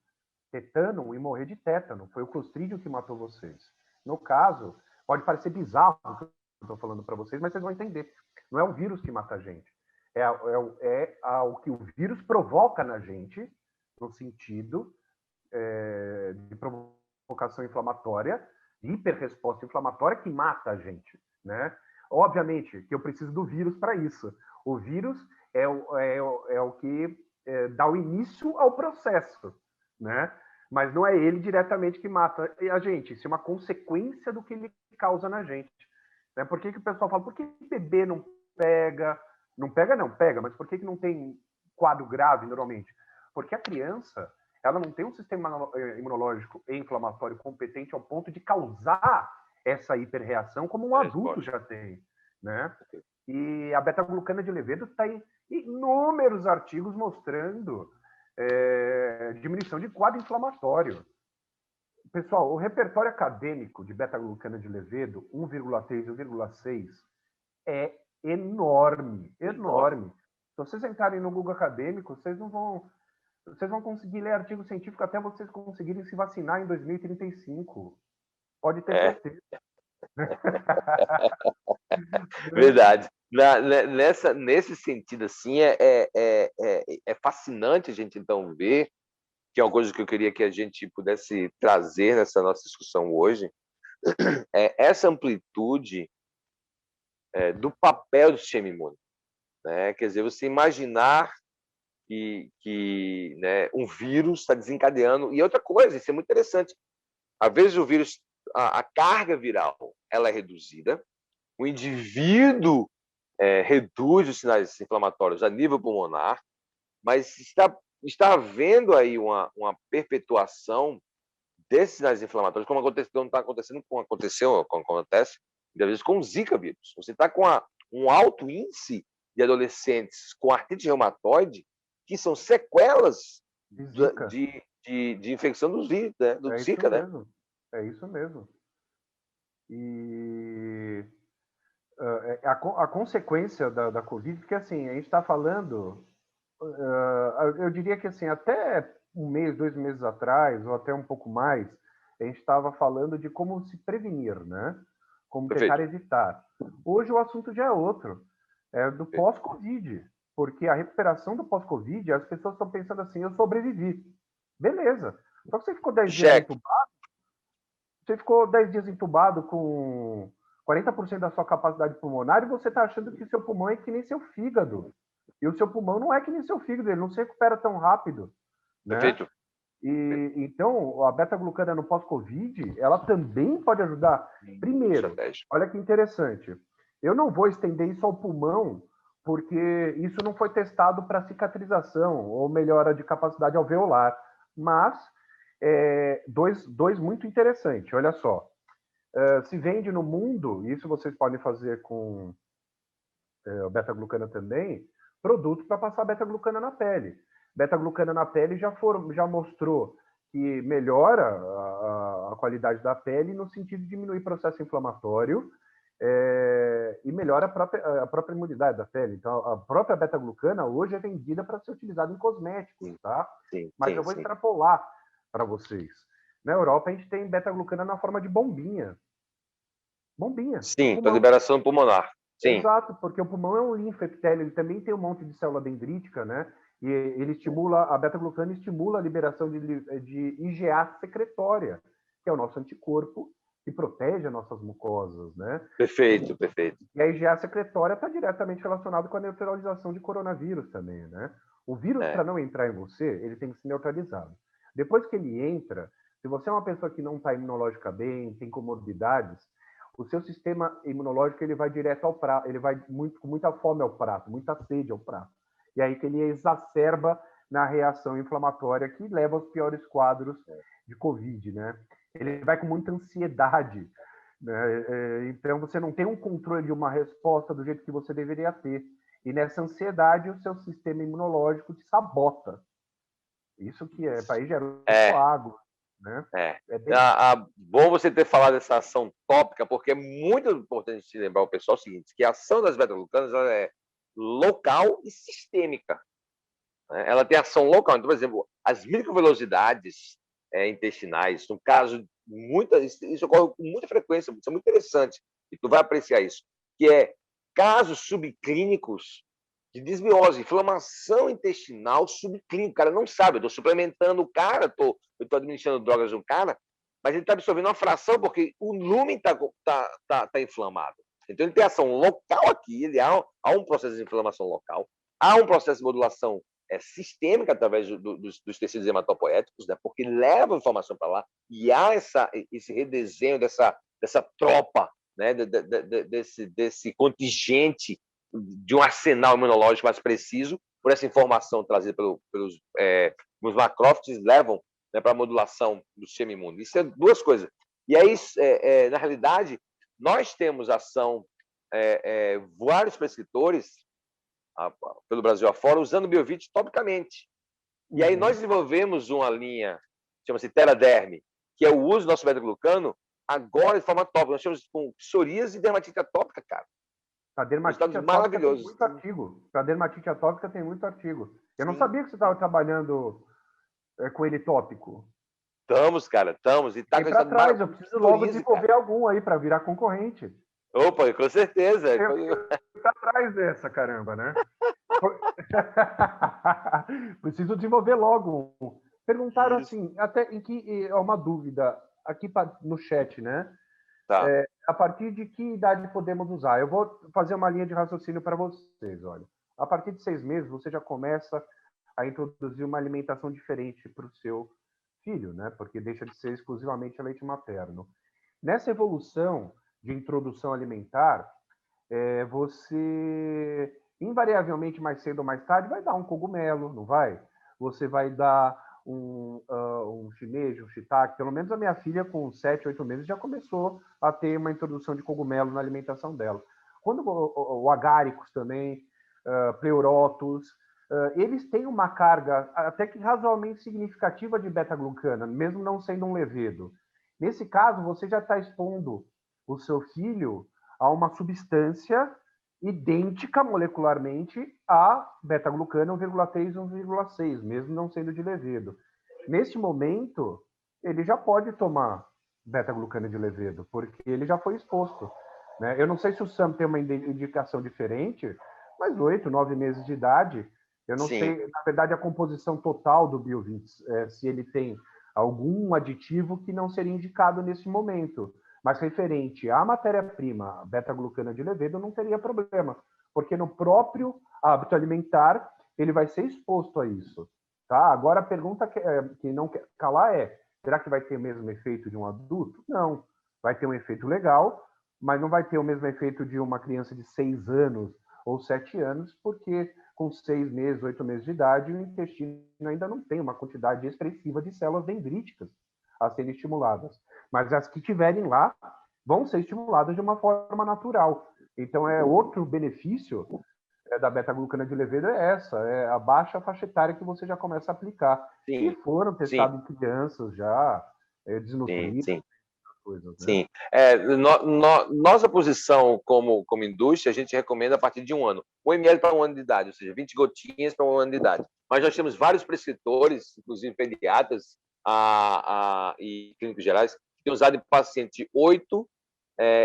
tetano, e morrer de tétano. Foi o Clostridium que matou vocês. No caso, pode parecer bizarro o que eu estou falando para vocês, mas vocês vão entender. Não é o vírus que mata a gente. O que o vírus provoca na gente, no sentido de provocação inflamatória, de hiperresposta inflamatória que mata a gente, né? Obviamente que eu preciso do vírus para isso. O vírus é o que dá o início ao processo, né? Mas não é ele diretamente que mata a gente, isso é uma consequência do que ele causa na gente. Né? Por que o pessoal fala, por que bebê não pega? Não pega, não pega, mas por que não tem quadro grave normalmente? Porque a criança, ela não tem um sistema imunológico e inflamatório competente ao ponto de causar essa hiperreação como um adulto já tem, né? E a beta-glucana de Levedo está em inúmeros artigos mostrando diminuição de quadro inflamatório. Pessoal, o repertório acadêmico de beta-glucana de Levedo, 1,3 e 1,6, é enorme, enorme. Se vocês entrarem no Google Acadêmico, vocês vão conseguir ler artigo científico até vocês conseguirem se vacinar em 2035. Pode ter certeza. Verdade. Nesse sentido, assim, é fascinante a gente, então, ver, que é uma coisa que eu queria que a gente pudesse trazer nessa nossa discussão hoje, essa amplitude do papel do sistema imune. Né? Quer dizer, você imaginar que né, um vírus está desencadeando. E outra coisa, isso é muito interessante, às vezes o vírus, a carga viral, ela é reduzida, o indivíduo reduz os sinais inflamatórios a nível pulmonar, mas está havendo aí uma perpetuação desses sinais inflamatórios, como não está acontecendo, como acontece, às vezes, com o Zika vírus. Você está com um alto índice de adolescentes com artrite reumatoide, que são sequelas de infecção do Zika, né? É isso mesmo. E a consequência da Covid, porque assim, a gente está falando, eu diria que assim, até um mês, 2 meses atrás, ou até um pouco mais, a gente estava falando de como se prevenir, né? Como tentar evitar. Hoje o assunto já é outro, é do pós-Covid, porque a recuperação do pós-Covid, as pessoas estão pensando assim, eu sobrevivi. Beleza. Só que você ficou 10 dias entubado, você ficou 10 dias entubado com 40% da sua capacidade pulmonar e você está achando que o seu pulmão é que nem seu fígado. E o seu pulmão não é que nem seu fígado, ele não se recupera tão rápido. Né? Perfeito. E, então, a beta-glucana no pós-Covid, ela também pode ajudar. Primeiro, olha que interessante, eu não vou estender isso ao pulmão, porque isso não foi testado para cicatrização ou melhora de capacidade alveolar, mas dois muito interessantes, olha só. Se vende no mundo, isso vocês podem fazer com a beta-glucana também, produto para passar beta-glucana na pele. Beta-glucana na pele já mostrou que melhora a qualidade da pele no sentido de diminuir processo inflamatório e melhora a própria imunidade da pele. Então, a própria beta-glucana hoje é vendida para ser utilizada em cosméticos, tá? Mas eu vou extrapolar para vocês. Na Europa, a gente tem beta-glucana na forma de bombinha. Bombinha. Sim, para liberação pulmonar. Sim. Exato, porque o pulmão é um linfepitélio, ele também tem um monte de célula dendrítica, né? E ele estimula, a beta-glucana estimula a liberação de IgA secretória, que é o nosso anticorpo que protege as nossas mucosas, né? Perfeito, perfeito. E a IgA secretória está diretamente relacionada com a neutralização de coronavírus também, né? O vírus, para não entrar em você, ele tem que ser neutralizado. Depois que ele entra, se você é uma pessoa que não está imunológica bem, tem comorbidades, o seu sistema imunológico ele vai direto ao prato, ele vai com muita fome ao prato, muita sede ao prato. E aí que ele exacerba na reação inflamatória que leva aos piores quadros de Covid, né? Ele vai com muita ansiedade, né? Então você não tem um controle de uma resposta do jeito que você deveria ter. E nessa ansiedade o seu sistema imunológico te sabota. Isso que é, para aí gera um coágulo, né? Bom você ter falado dessa ação tópica, porque é muito importante lembrar o pessoal o seguinte, que a ação das beta-glucanas é local e sistêmica. Né? Ela tem ação local. Então, por exemplo, as microvelocidades intestinais, no caso, isso ocorre com muita frequência, isso é muito interessante, e tu vai apreciar isso, que é casos subclínicos de desbiose, inflamação intestinal subclínica. O cara não sabe, eu estou suplementando o cara, eu estou administrando drogas no cara, mas ele está absorvendo uma fração porque o lumen tá inflamado. Então, ele tem ação local aqui, há um processo de inflamação local, há um processo de modulação sistêmica através dos tecidos hematopoéticos, né, porque leva a informação para lá, e há esse redesenho dessa tropa, né, desse contingente de um arsenal imunológico mais preciso, por essa informação trazida pelos macrófagos, levam, né, para a modulação do sistema imune. Isso é duas coisas. E aí, na realidade, nós temos ação, vários prescritores pelo Brasil afora, usando o Biovit topicamente. E aí nós desenvolvemos uma linha, chama-se Teraderme, que é o uso do nosso beta-glucano agora de forma tópica. Nós temos com psoríase e dermatite atópica, cara. Para dermatite atópica tem muito artigo. Para dermatite atópica tem muito artigo. Eu não sabia que você estava trabalhando com ele tópico. Estamos, cara, estamos. E tá para trás, eu preciso logo desenvolver algum aí para virar concorrente. Opa, com certeza. Eu para trás dessa, caramba, né? Preciso desenvolver logo. Perguntaram assim, até em que é uma dúvida aqui no chat, né? Tá. A partir de que idade podemos usar? Eu vou fazer uma linha de raciocínio para vocês, olha. A partir de 6 meses, você já começa a introduzir uma alimentação diferente para o seu filho, né? Porque deixa de ser exclusivamente leite materno. Nessa evolução de introdução alimentar, você, invariavelmente, mais cedo ou mais tarde, vai dar um cogumelo, não vai? Você vai dar um shimeji, um shiitake. Pelo menos a minha filha, com 7, 8 meses, já começou a ter uma introdução de cogumelo na alimentação dela. Quando o agáricos também, pleurotus, eles têm uma carga até que razoavelmente significativa de beta-glucana, mesmo não sendo um levedo. Nesse caso, você já está expondo o seu filho a uma substância idêntica molecularmente a beta-glucana 1,3, 1,6, mesmo não sendo de levedo. Neste momento, ele já pode tomar beta-glucana de levedo, porque ele já foi exposto. Né? Eu não sei se o SAM tem uma indicação diferente, mas 8, 9 meses de idade, eu não sei, na verdade, a composição total do Biovit, se ele tem algum aditivo que não seria indicado nesse momento. Mas referente à matéria-prima, beta-glucana de levedo, não teria problema, porque no próprio hábito alimentar ele vai ser exposto a isso. Tá? Agora, a pergunta que não quer calar é, será que vai ter o mesmo efeito de um adulto? Não. Vai ter um efeito legal, mas não vai ter o mesmo efeito de uma criança de 6 anos ou 7 anos, porque com 6 meses, 8 meses de idade, o intestino ainda não tem uma quantidade expressiva de células dendríticas a serem estimuladas. Mas as que tiverem lá vão ser estimuladas de uma forma natural. Então, outro benefício da beta-glucana de levedo é a baixa faixa etária que você já começa a aplicar. Sim, e foram testados em crianças já desnutridas. Sim. Coisas, né? Sim. Nossa posição como indústria, a gente recomenda a partir de 1 ano. 1 ml para 1 ano de idade, ou seja, 20 gotinhas para 1 ano de idade. Mas nós temos vários prescritores, inclusive pediatras, e clínicos gerais, que tem usado em pacientes de 8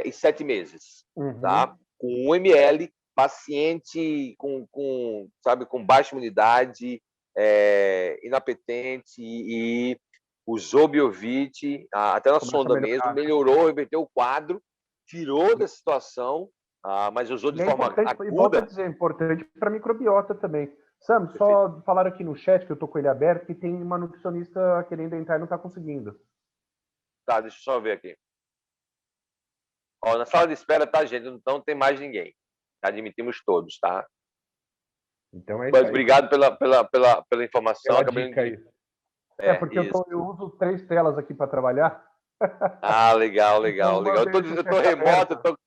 e 7 meses, tá? Com 1 ml, paciente sabe, com baixa imunidade, inapetente, e usou Biovit, até na sonda mesmo, melhorou, reverteu o quadro, tirou da situação, mas usou de forma aguda. E volto a dizer, é importante para a microbiota também. Sam, só falaram aqui no chat, que eu estou com ele aberto, que tem uma nutricionista querendo entrar e não está conseguindo. Tá, deixa eu só ver aqui. Ó, na sala de espera, tá, gente? Não tem mais ninguém. Admitimos todos, tá? Então é isso. Mas obrigado pela informação. Acabei de... porque eu uso 3 telas aqui para trabalhar. Legal. Eu tô remoto,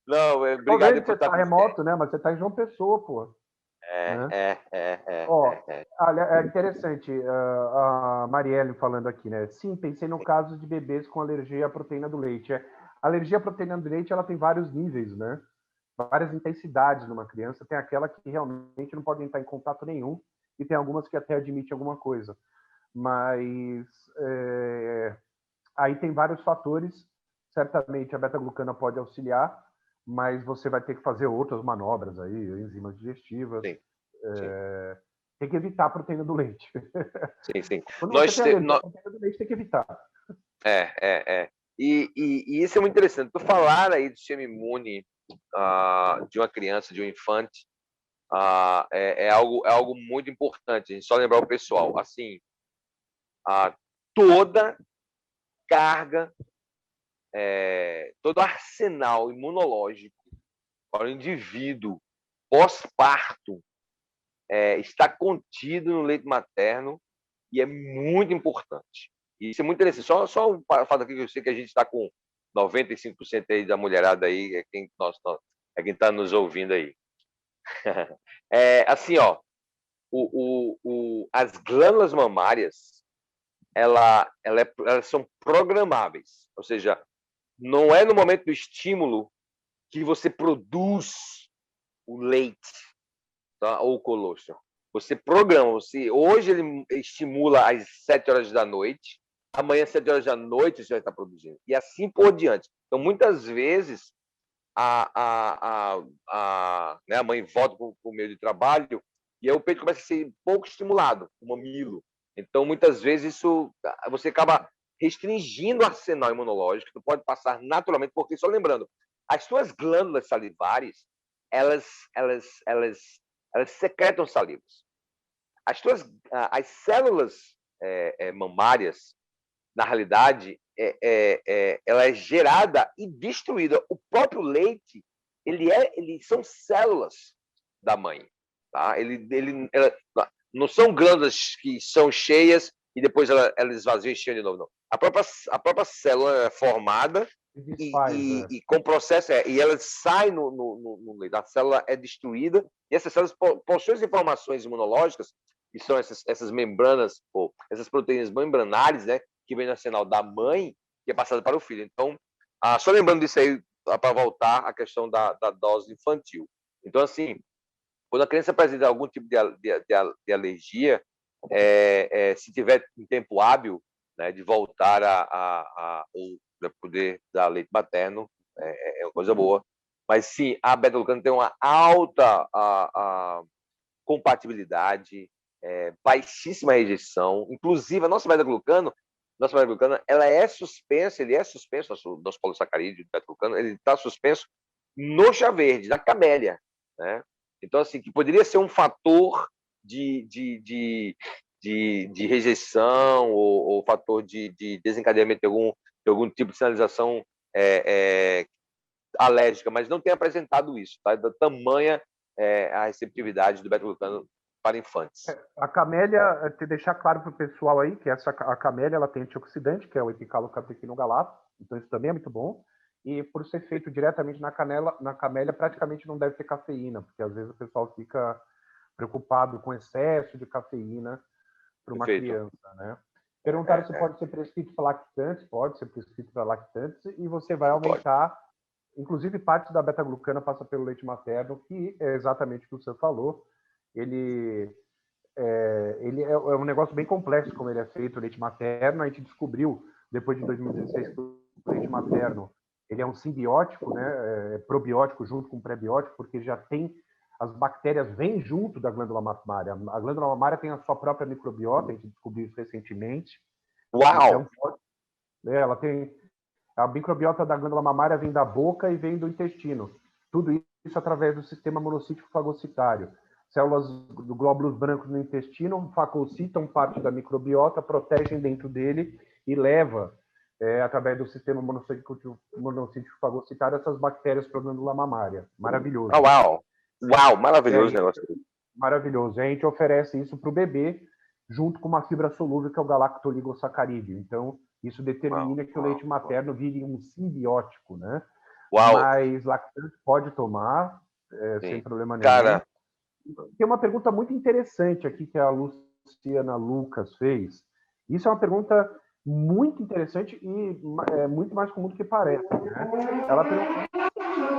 Não, obrigado por estar com remoto, né? Mas você está em João Pessoa, pô. É interessante a Marielle falando aqui, né? Sim, pensei no caso de bebês com alergia à proteína do leite. A alergia à proteína do leite, ela tem vários níveis, né? Várias intensidades numa criança. Tem aquela que realmente não pode entrar em contato nenhum e tem algumas que até admitem alguma coisa. Mas aí tem vários fatores. Certamente a beta-glucana pode auxiliar, mas você vai ter que fazer outras manobras aí, enzimas digestivas. Sim. Tem que evitar a proteína do leite. Sim. Quando você tem a proteína do leite, tem que evitar. E isso é muito interessante. Tu falar aí do sistema imune de uma criança, de um infante, é algo muito importante. A gente só lembrar o pessoal, assim, toda carga, todo arsenal imunológico para o indivíduo pós-parto está contido no leite materno e é muito importante. Isso é muito interessante. Só um fato aqui que eu sei que a gente está com 95% aí da mulherada aí, é quem está nos ouvindo aí. Assim, ó, as glândulas mamárias, elas são programáveis, ou seja, não é no momento do estímulo que você produz o leite, tá? Ou o colostrum. Você programa, hoje ele estimula às 7 horas da noite, amanhã às 7 horas da noite você vai estar produzindo, e assim por diante. Então, muitas vezes, a mãe volta para o meio de trabalho e aí o peito começa a ser pouco estimulado, o mamilo. Então, muitas vezes, você acaba restringindo o arsenal imunológico, que pode passar naturalmente, porque, só lembrando, as suas glândulas salivares, elas secretam salivas. As células mamárias, na realidade, ela é gerada e destruída. O próprio leite, eles são células da mãe. Tá? Não são glândulas que são cheias e depois ela esvazia e cheia de novo. Não. A própria célula é formada e com o processo, e ela sai no leite. A célula é destruída e essas células possuem as informações imunológicas, que são essas membranas, ou essas proteínas membranares, né, que vem no arsenal da mãe, que é passada para o filho. Então, só lembrando disso aí, para voltar à questão da dose infantil. Então, assim, quando a criança apresenta algum tipo de alergia, se tiver um tempo hábil, né, de voltar ou poder dar leite materno, é uma coisa boa. Mas, sim, a beta-glucana tem uma alta compatibilidade, baixíssima rejeição. Inclusive, a nossa beta-glucana, ela é suspensa, nosso polissacarídeo de beta-glucana, ele está suspenso no chá verde, na camélia, né? Então, assim, que poderia ser um fator de rejeição ou fator de desencadeamento de algum tipo de sinalização alérgica, mas não tem apresentado isso, tá? Da tamanha a receptividade do beta-glucano para infantes. A camélia, deixar claro para o pessoal aí que a camélia, ela tem antioxidante, que é o epicalocatequinogalato, então isso também é muito bom. E por ser feito diretamente na camélia, praticamente não deve ter cafeína, porque às vezes o pessoal fica preocupado com excesso de cafeína para uma criança, né? Perguntaram se pode ser prescrito para lactantes, pode ser prescrito para lactantes, e você vai aumentar, inclusive parte da beta-glucana passa pelo leite materno, que é exatamente o que você falou, ele ele é um negócio bem complexo como ele é feito, o leite materno. A gente descobriu, depois de 2016, que o leite materno ele é um simbiótico, né, probiótico junto com pré-biótico, porque já tem, as bactérias vêm junto da glândula mamária. A glândula mamária tem a sua própria microbiota, a gente descobriu isso recentemente. Uau! Então, ela tem, a microbiota da glândula mamária vem da boca e vem do intestino. Tudo isso através do sistema monocítico fagocitário. Células do glóbulos brancos no intestino fagocitam parte da microbiota, protegem dentro dele e leva, através do sistema monocítico fagocitário, essas bactérias para a glândula mamária. Maravilhoso. Uau! Uau! Maravilhoso o negócio. Maravilhoso. E a gente oferece isso para o bebê, junto com uma fibra solúvel, que é o galactoligosacarídeo. Então, isso determina que o leite materno vire um simbiótico, né? Uau! Mas lactante pode tomar, sem problema nenhum. Cara, tem uma pergunta muito interessante aqui que a Luciana Lucas fez. Isso é uma pergunta muito interessante e muito mais comum do que parece, né? Ela pergunta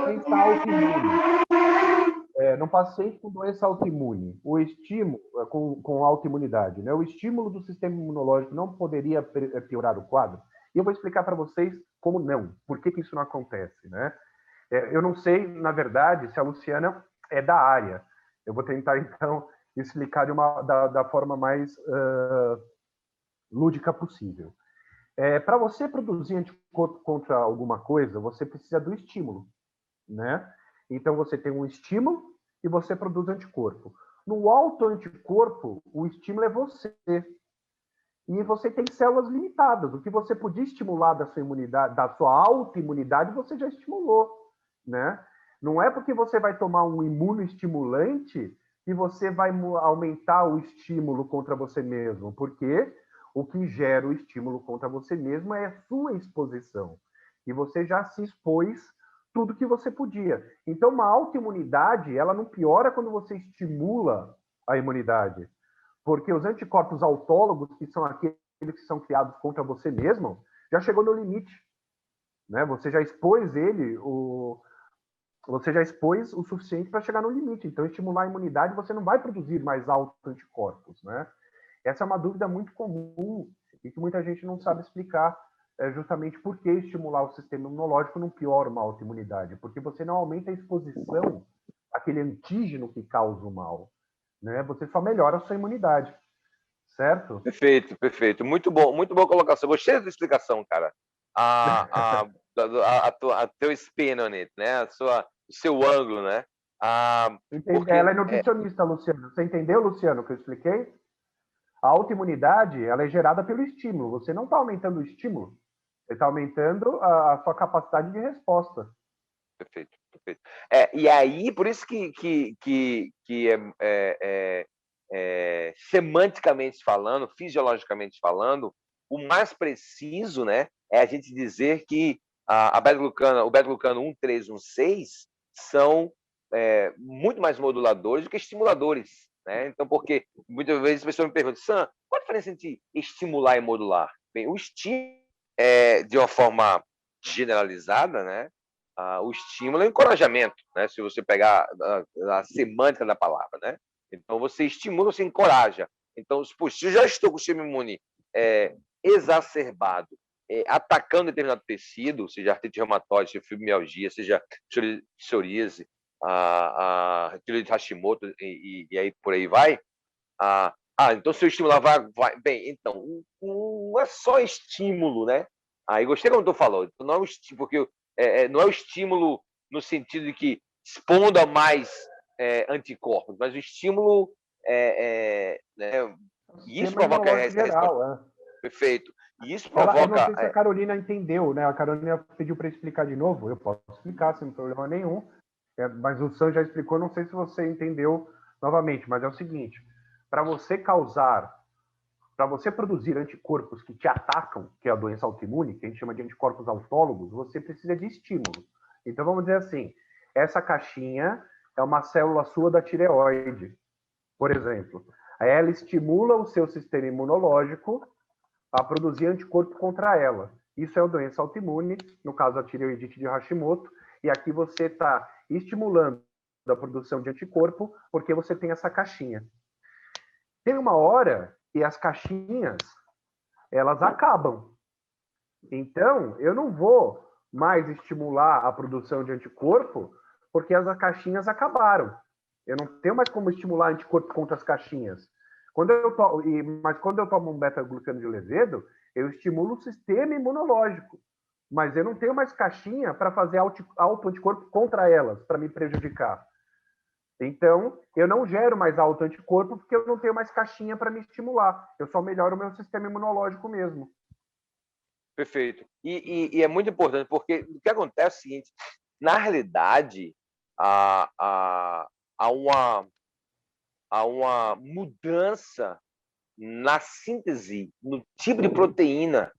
quem está autoimune. No paciente com doença autoimune, o estímulo, com autoimunidade, né? O estímulo do sistema imunológico não poderia piorar o quadro? E eu vou explicar para vocês como não, por que isso não acontece, né? Eu não sei, na verdade, se a Luciana é da área. Eu vou tentar, então, explicar da forma mais lúdica possível. Para você produzir anticorpo contra alguma coisa, você precisa do estímulo, né? Então, você tem um estímulo e você produz anticorpo. No autoanticorpo, o estímulo é você. E você tem células limitadas. O que você podia estimular da sua imunidade, da sua autoimunidade, você já estimulou, né? Não é porque você vai tomar um imunoestimulante que você vai aumentar o estímulo contra você mesmo, porque o que gera o estímulo contra você mesmo é a sua exposição. E você já se expôs tudo que você podia. Então, uma autoimunidade, ela não piora quando você estimula a imunidade, porque os anticorpos autólogos, que são aqueles que são criados contra você mesmo, já chegou no limite, né? Você já expôs você já expôs o suficiente para chegar no limite. Então, estimular a imunidade, você não vai produzir mais autoanticorpos, né? Essa é uma dúvida muito comum e que muita gente não sabe explicar, justamente por que estimular o sistema imunológico não piora uma autoimunidade, porque você não aumenta a exposição àquele antígeno que causa o mal, né? Você só melhora a sua imunidade, certo? perfeito, perfeito. Muito boa colocação. Gostei da explicação, cara. A teu spin on it, né? O seu ângulo, né? Ela é nutricionista, Luciano. Você entendeu, Luciano, o que eu expliquei? A autoimunidade, ela é gerada pelo estímulo. Você não está aumentando o estímulo, você está aumentando a sua capacidade de resposta. Perfeito, perfeito. E aí, por isso que semanticamente falando, fisiologicamente falando, o mais preciso, né, é a gente dizer que o beta-glucano 1, 3, 1, 6 são muito mais moduladores do que estimuladores, né? Então, porque muitas vezes as pessoas me perguntam, Sam, qual a diferença entre estimular e modular? Bem, o estímulo de uma forma generalizada, né? O estímulo é o encorajamento, né? Se você pegar a semântica da palavra, né? Então, você estimula, você encoraja. Então, se eu já estou com o sistema imune exacerbado, atacando determinado tecido, seja artrite reumatoide, seja fibromialgia, seja psoríase, tireoide Hashimoto e aí por aí vai. Então se eu estimular vai. Bem, então não é só estímulo, né? Aí gostei como tu falou. Não é o estímulo, porque não é o estímulo no sentido de que expondo a mais anticorpos, mas o estímulo né? E isso provoca essa resposta. Perfeito. E isso provoca. Eu não sei se a Carolina entendeu, né? A Carolina pediu para explicar de novo. Eu posso explicar sem problema nenhum. Mas o Sam já explicou, não sei se você entendeu novamente, mas é o seguinte: para você produzir anticorpos que te atacam, que é a doença autoimune, que a gente chama de anticorpos autólogos, você precisa de estímulo. Então vamos dizer assim, essa caixinha é uma célula sua da tireoide, por exemplo. Aí ela estimula o seu sistema imunológico a produzir anticorpo contra ela. Isso é a doença autoimune, no caso a tireoidite de Hashimoto, e aqui você está estimulando a produção de anticorpo porque você tem essa caixinha. Tem uma hora que as caixinhas, elas acabam. Então, eu não vou mais estimular a produção de anticorpo, porque as caixinhas acabaram. Eu não tenho mais como estimular anticorpo contra as caixinhas. Mas quando eu tomo um beta-glucano de levedo, eu estimulo o sistema imunológico. Mas eu não tenho mais caixinha para fazer auto-anticorpo contra elas, para me prejudicar. Então, eu não gero mais auto-anticorpo porque eu não tenho mais caixinha para me estimular. Eu só melhoro o meu sistema imunológico mesmo. Perfeito. E é muito importante, porque o que acontece é o seguinte, na realidade, há uma mudança na síntese, no tipo de proteína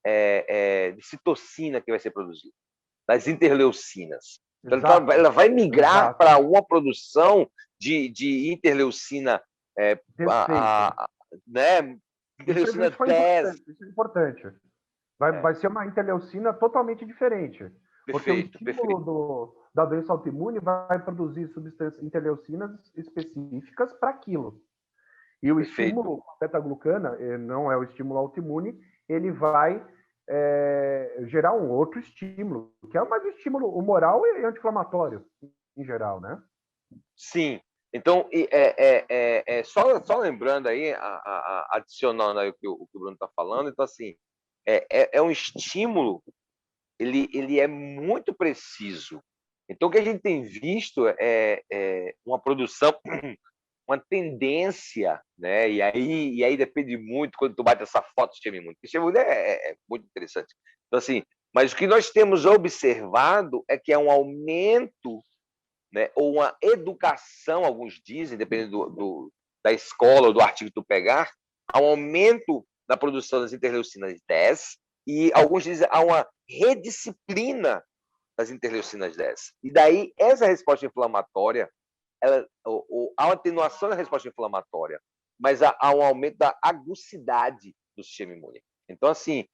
de citocina que vai ser produzida, das interleucinas. Então, ela vai migrar para uma produção de interleucina, né? Interleucina isso 10. Isso é importante. Vai ser uma interleucina totalmente diferente. Porque o estímulo da doença autoimune vai produzir substâncias interleucinas específicas para aquilo. E o estímulo beta-glucana, não é o estímulo autoimune, ele vai gerar um outro estímulo, que é mais um estímulo humoral e anti-inflamatório, em geral, né? Sim. Então, só lembrando aí, adicionando aí o que o Bruno está falando, então, assim, é um estímulo, ele é muito preciso. Então, o que a gente tem visto é uma produção, uma tendência, né? E aí depende muito quando tu bate essa foto do sistema imune. O sistema imune é muito interessante. Então, assim, mas o que nós temos observado é que é um aumento, né, ou uma educação, alguns dizem, dependendo da escola ou do artigo que tu pegar, há um aumento na produção das interleucinas 10 e alguns dizem há uma redisciplina das interleucinas 10. E daí, essa resposta inflamatória, há uma atenuação da resposta inflamatória, mas há um aumento da agucidade do sistema imune. Então, assim,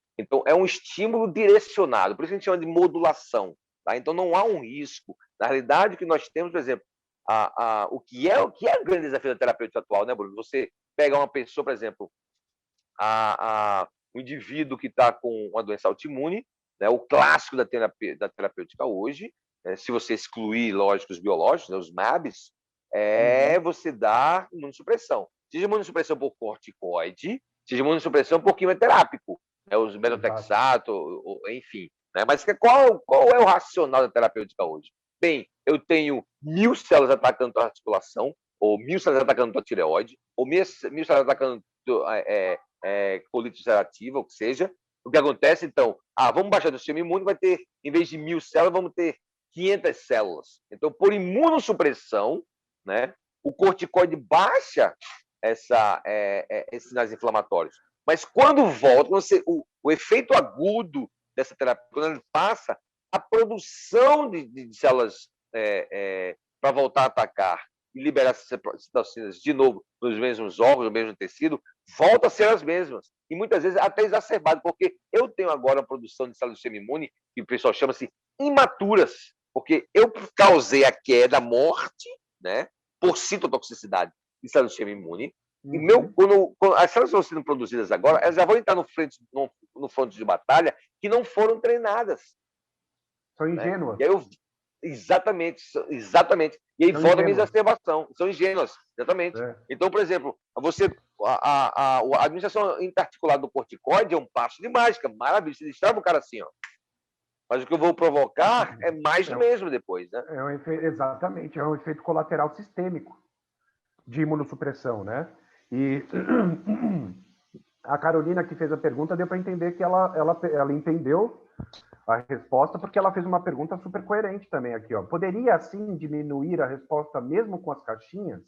é um estímulo direcionado, por isso a gente chama de modulação. Tá? Então, não há um risco. Na realidade, o que nós temos, por exemplo, o que é o grande desafio da terapêutica atual, né, Bruno? Você pega uma pessoa, por exemplo, um indivíduo que está com uma doença autoimune, né, o clássico da terapêutica hoje, se você excluir, lógico, os biológicos, né, os MABs, você dá imunossupressão. Seja imunossupressão por corticoide, seja imunossupressão por quimioterápico, né, os metotrexato, enfim. Né? Mas qual é o racional da terapêutica hoje? Bem, eu tenho 1000 células atacando a articulação, ou 1000 células atacando a tireoide, ou 1000 células atacando colite ulcerativa, ou que seja. O que acontece, então, vamos baixar do sistema imune, vai ter, em vez de 1000 células, vamos ter 500 células. Então, por imunossupressão, né, o corticoide baixa esses sinais inflamatórios. Mas quando volta, o efeito agudo dessa terapia, quando ele passa, a produção de células para voltar a atacar e liberar essas citocinas de novo nos mesmos órgãos, no mesmo tecido, volta a ser as mesmas. E muitas vezes até exacerbado, porque eu tenho agora uma produção de células do sistema imune, que o pessoal chama-se imaturas, porque eu causei a queda, a morte, né, por citotoxicidade de células do sistema imune. E quando as células estão sendo produzidas agora, elas já vão entrar no fronte de batalha que não foram treinadas. São ingênuas. Né? Exatamente. E aí volta a minha exacerbação. São ingênuas, exatamente. Então, por exemplo, a administração interarticular do corticoide é um passo de mágica, maravilha. Você destrava o cara assim, ó. Mas o que eu vou provocar é mais do mesmo depois, né? Exatamente, é um efeito colateral sistêmico de imunossupressão, né? E a Carolina que fez a pergunta deu para entender que ela entendeu a resposta, porque ela fez uma pergunta super coerente também aqui, ó. Poderia, assim, diminuir a resposta mesmo com as caixinhas?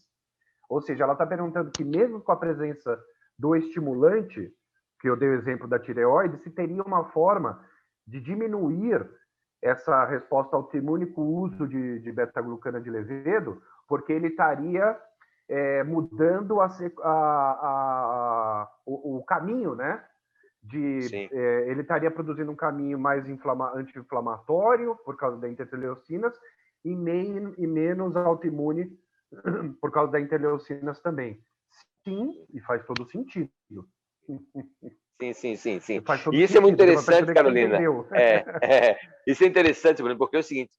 Ou seja, ela está perguntando que mesmo com a presença do estimulante, que eu dei o exemplo da tireoide, se teria uma forma de diminuir essa resposta autoimune com o uso de beta-glucana de levedo, porque ele estaria mudando o caminho, né? Ele estaria produzindo um caminho mais anti-inflamatório por causa das interleucinas e menos autoimune por causa das interleucinas também. sim, e faz todo sentido. Sim. E faz todo E isso é muito sentido. Deu pra interessante, perceber que você Carolina. entendeu. Isso é interessante, Bruno, porque é o seguinte,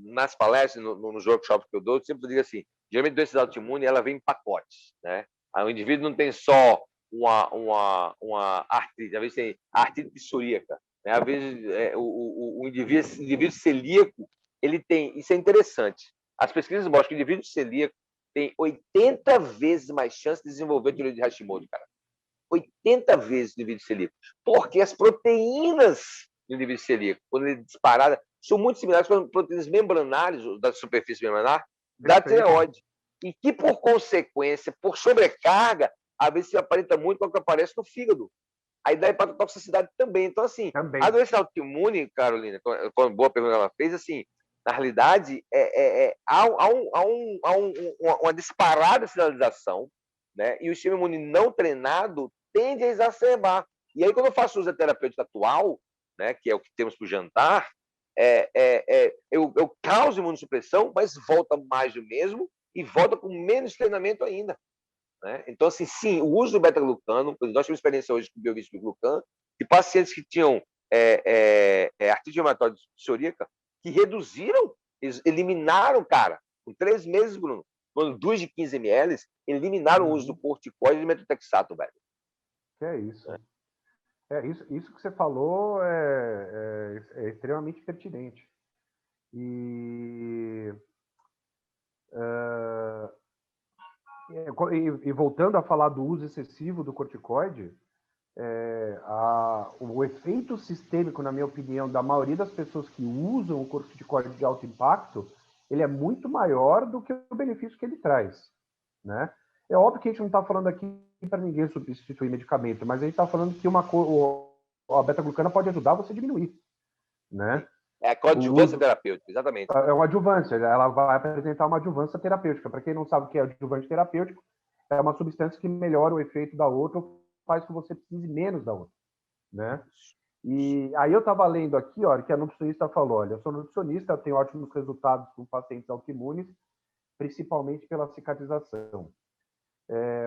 nas palestras, nos workshops que eu dou, eu sempre digo assim, geralmente a doença autoimune, ela vem em pacotes, né? Aí o indivíduo não tem só uma artrite, às vezes tem artrite psoríaca, né? Às vezes o indivíduo celíaco, ele tem, isso é interessante, as pesquisas mostram que o indivíduo celíaco tem 80 vezes mais chance de desenvolver tireoide de Hashimoto, cara. 80 vezes no indivíduo celíaco. Porque as proteínas do indivíduo celíaco, quando ele é disparada, são muito similares com as proteínas membranares da superfície membranar da Perfeito. tireoide. E que, por consequência, por sobrecarga, às vezes se aparenta muito com o que aparece no fígado. Aí dá hepatotoxicidade também. Então, assim, Também. a doença autoimune, Carolina, com a boa pergunta que ela fez, assim, na realidade, há uma disparada sinalização, né? E o sistema imune não treinado tende a exacerbar. E aí, quando eu faço uso da terapêutica atual, né, que é o que temos para o jantar, eu causo imunossupressão, mas volta mais do mesmo e volta com menos treinamento ainda. Né? Então, assim, sim, o uso do beta-glucano, nós tivemos experiência hoje com o biovício do glucano, de pacientes que tinham artrite reumatoide psoríaca, que reduziram, eliminaram, cara, com 3 meses, Bruno, quando 2 de 15 ml, eliminaram o uso do corticoide e do metotrexato, velho. Que é isso. Isso que você falou é extremamente pertinente. E voltando a falar do uso excessivo do corticoide, o efeito sistêmico, na minha opinião, da maioria das pessoas que usam o corticoide de alto impacto, ele é muito maior do que o benefício que ele traz, né? É óbvio que a gente não está falando aqui para ninguém substituir medicamento, mas a gente está falando que a beta-glucana pode ajudar você a diminuir, né? É a coadjuvância terapêutica, exatamente. É uma adjuvância, ela vai apresentar uma adjuvância terapêutica. Para quem não sabe o que é adjuvante terapêutico, é uma substância que melhora o efeito da outra ou faz com que você precise menos da outra, né? E aí eu estava lendo aqui, ó, que a nutricionista falou, olha, eu sou nutricionista, eu tenho ótimos resultados com pacientes autoimunes, principalmente pela cicatrização.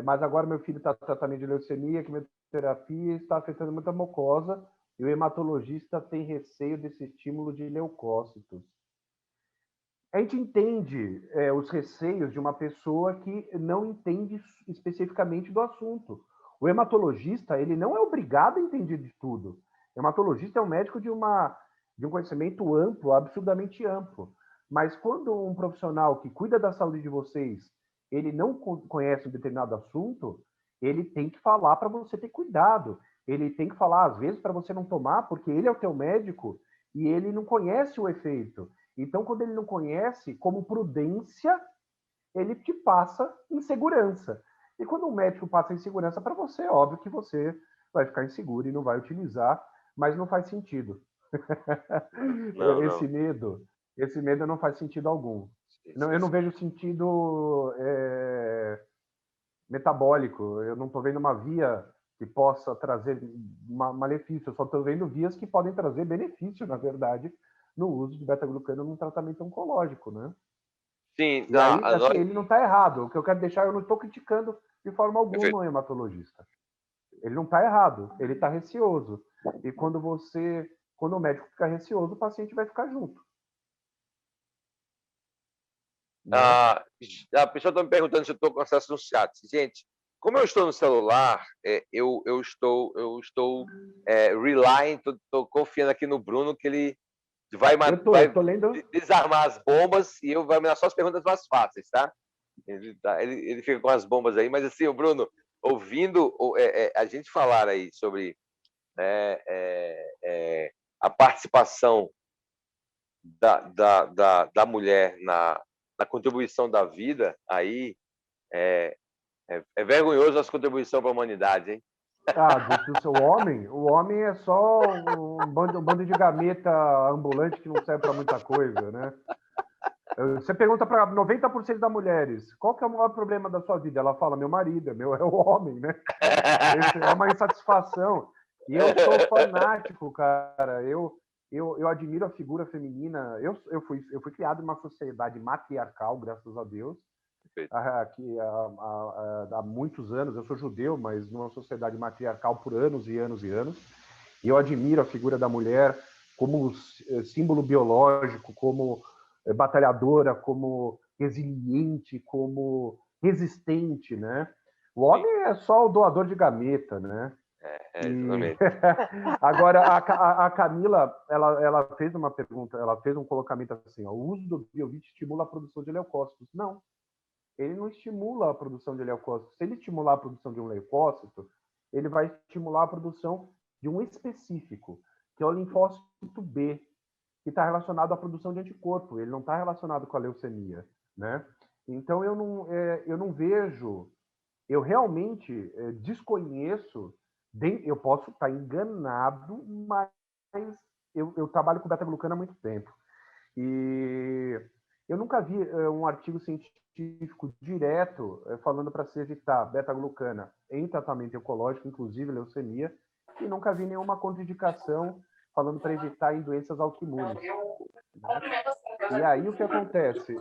Mas agora meu filho está em tratamento de leucemia, quimioterapia, está afetando muita mucosa, e o hematologista tem receio desse estímulo de leucócitos. A gente entende os receios de uma pessoa que não entende especificamente do assunto. O hematologista, ele não é obrigado a entender de tudo. O hematologista é um médico de um conhecimento amplo, absurdamente amplo. Mas quando um profissional que cuida da saúde de vocês, ele não conhece um determinado assunto, ele tem que falar para você ter cuidado. Ele tem que falar, às vezes, para você não tomar, porque ele é o teu médico e ele não conhece o efeito. Então, quando ele não conhece, como prudência, ele te passa insegurança. E quando um médico passa insegurança para você, é óbvio que você vai ficar inseguro e não vai utilizar, mas não faz sentido. Esse medo não faz sentido algum. Eu não vejo sentido metabólico. Eu não estou vendo uma via que possa trazer malefício. Eu só estou vendo vias que podem trazer benefício, na verdade, no uso de beta-glucano num tratamento oncológico, né? Sim, e aí, assim, ele não está errado. O que eu quero deixar, eu não estou criticando de forma alguma o hematologista. Ele não está errado, ele está receoso. E quando o médico fica receoso, o paciente vai ficar junto. Né? A pessoa está me perguntando se eu estou com acesso no chat. Gente, como eu estou no celular, eu estou relying, estou confiando aqui no Bruno que ele vai desarmar as bombas e eu vai me dar só as perguntas mais fáceis, tá? Ele fica com as bombas aí, mas assim, o Bruno, ouvindo a gente falar aí sobre a participação da mulher na contribuição da vida, aí é vergonhoso essa contribuição para a humanidade, hein? Do seu homem? O homem é só um bando de gameta ambulante que não serve para muita coisa, né? Você pergunta para 90% das mulheres, qual que é o maior problema da sua vida? Ela fala, meu marido, é o homem, né? Esse é uma insatisfação. E eu sou fanático, cara. Eu admiro a figura feminina. Eu fui criado em uma sociedade matriarcal, graças a Deus. aqui há muitos anos. Eu sou judeu, mas numa sociedade matriarcal por anos e anos e anos. E eu admiro a figura da mulher como símbolo biológico, como batalhadora, como resiliente, como resistente, né? O homem é só o doador de gameta, né? Exatamente. Agora, a Camila, ela fez uma pergunta, ela fez um colocamento assim, ó, o uso do Biovit estimula a produção de leucócitos. Não, ele não estimula a produção de leucócitos. Se ele estimular a produção de um leucócito, ele vai estimular a produção de um específico, que é o linfócito B, que está relacionado à produção de anticorpo. Ele não está relacionado com a leucemia, né? Então, eu não vejo, eu realmente desconheço, eu posso estar enganado, mas eu trabalho com beta-glucano há muito tempo. E eu nunca vi um artigo científico direto falando para se evitar beta-glucana em tratamento oncológico, inclusive leucemia, e nunca vi nenhuma contraindicação falando para evitar em doenças autoimunes. E aí o que acontece?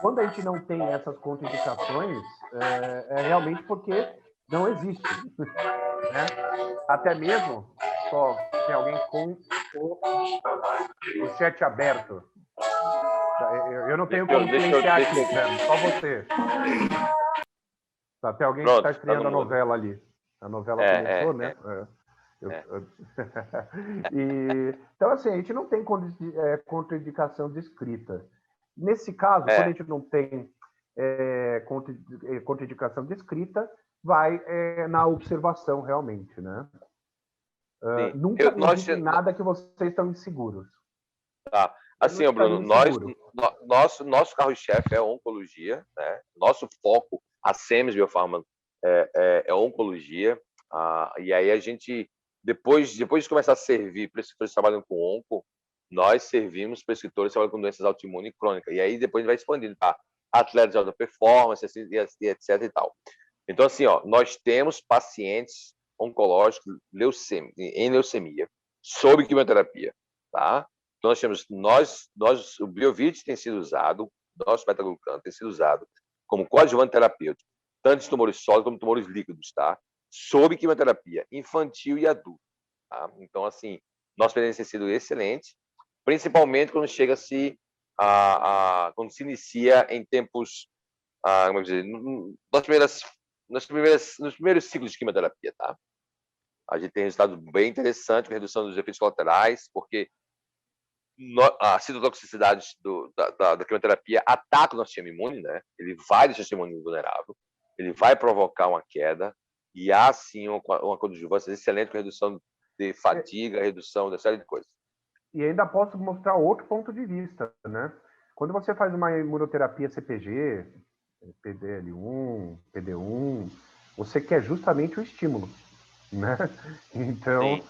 Quando a gente não tem essas contraindicações, é realmente porque não existe. Né? Até mesmo, só tem alguém com o chat aberto. Eu não tenho como silenciar aqui, Sam, só você. Tá, tem alguém que está estreando a novela ali. A novela começou, né? Então, assim, a gente não tem contraindicação descrita. Nesse caso, quando a gente não tem contraindicação descrita, vai na observação, realmente, né? Nunca me dizem nada que vocês estão inseguros. Tá. Assim, Bruno, nosso carro-chefe é oncologia, né? Nosso foco, a Semes Biofarma, é oncologia. E aí a gente, depois de começar a servir prescritores trabalhando com onco, nós servimos prescritores trabalhando com doenças autoimunes e crônicas. E aí depois a gente vai expandindo para atletas de alta performance, e etc e tal. Então, assim, nós temos pacientes oncológicos em leucemia, sob quimioterapia, tá? Então, nós temos, o Biovit tem sido usado, nosso beta-glucano tem sido usado como coadjuvante terapêutico, tanto em tumores sólidos como tumores líquidos, tá? Sob quimioterapia, infantil e adulto, tá? Então, assim, nossa experiência tem sido excelente, principalmente quando chega-se quando se inicia em tempos, como dizer, nos primeiros ciclos de quimioterapia, tá? A gente tem resultado bem interessante com redução dos efeitos colaterais, porque a citotoxicidade da quimioterapia ataca o nosso sistema imune, né? Ele vai deixar o sistema imune vulnerável, ele vai provocar uma queda, e há sim uma coadjuvância excelente com redução de fadiga, redução de série de coisas. E ainda posso mostrar outro ponto de vista, né? Quando você faz uma imunoterapia CPG, PDL1, PD1, você quer justamente o estímulo, né? Então,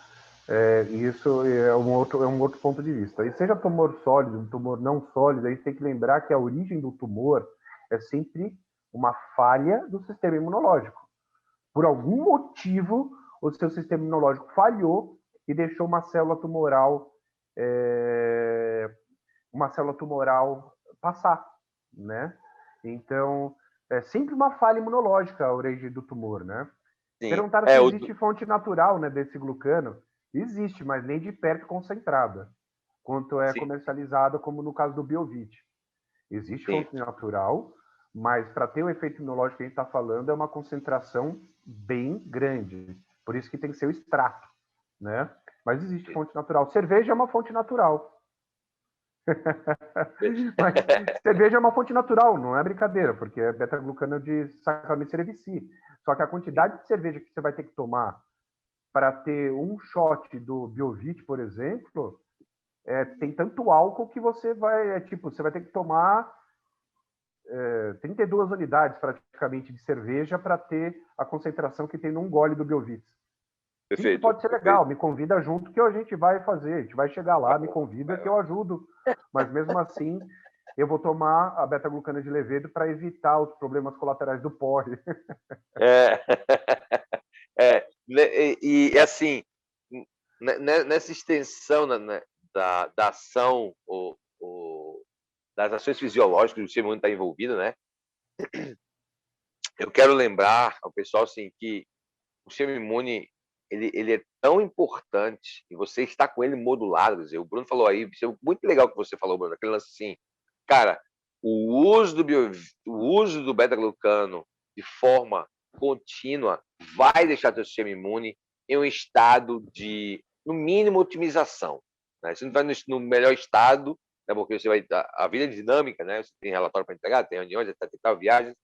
isso é um outro ponto de vista. E seja tumor sólido, um tumor não sólido, a gente tem que lembrar que a origem do tumor é sempre uma falha do sistema imunológico. Por algum motivo, o seu sistema imunológico falhou e deixou uma célula tumoral passar, né? Então, é sempre uma falha imunológica a origem do tumor, né? Perguntaram se existe fonte natural, né, desse glucano. Existe, mas nem de perto concentrada, quanto é comercializada, como no caso do Biovit. Existe fonte natural, mas para ter o efeito imunológico que a gente está falando, é uma concentração bem grande. Por isso que tem que ser o extrato, né? Mas existe fonte natural. Cerveja é uma fonte natural. Mas cerveja é uma fonte natural, não é brincadeira, porque é beta-glucano de Saccharomyces cerevisiae. Só que a quantidade de cerveja que você vai ter que tomar para ter um shot do Biovit, por exemplo, tem tanto álcool que você vai, você vai ter que tomar 32 unidades praticamente de cerveja para ter a concentração que tem num gole do Biovit. Perfeito. Sim, pode ser legal, me convida junto que a gente vai fazer, a gente vai chegar lá, me convida que eu ajudo. Mas mesmo assim, eu vou tomar a beta-glucana de levedo para evitar os problemas colaterais do porre. E assim, nessa extensão da ação, das ações fisiológicas do sistema imune está envolvido, né? Eu quero lembrar ao pessoal assim, que o sistema imune ele é tão importante e você está com ele modulado. Quer dizer, o Bruno falou aí, isso é muito legal que você falou, Bruno, aquele lance assim, cara, o uso do beta-glucano de forma contínua vai deixar teu sistema imune em um estado de, no mínimo, otimização. Né? Você não vai no melhor estado, né? Porque você vai, a vida é dinâmica, né? Você tem relatório para entregar, tem reuniões, etc, viagens,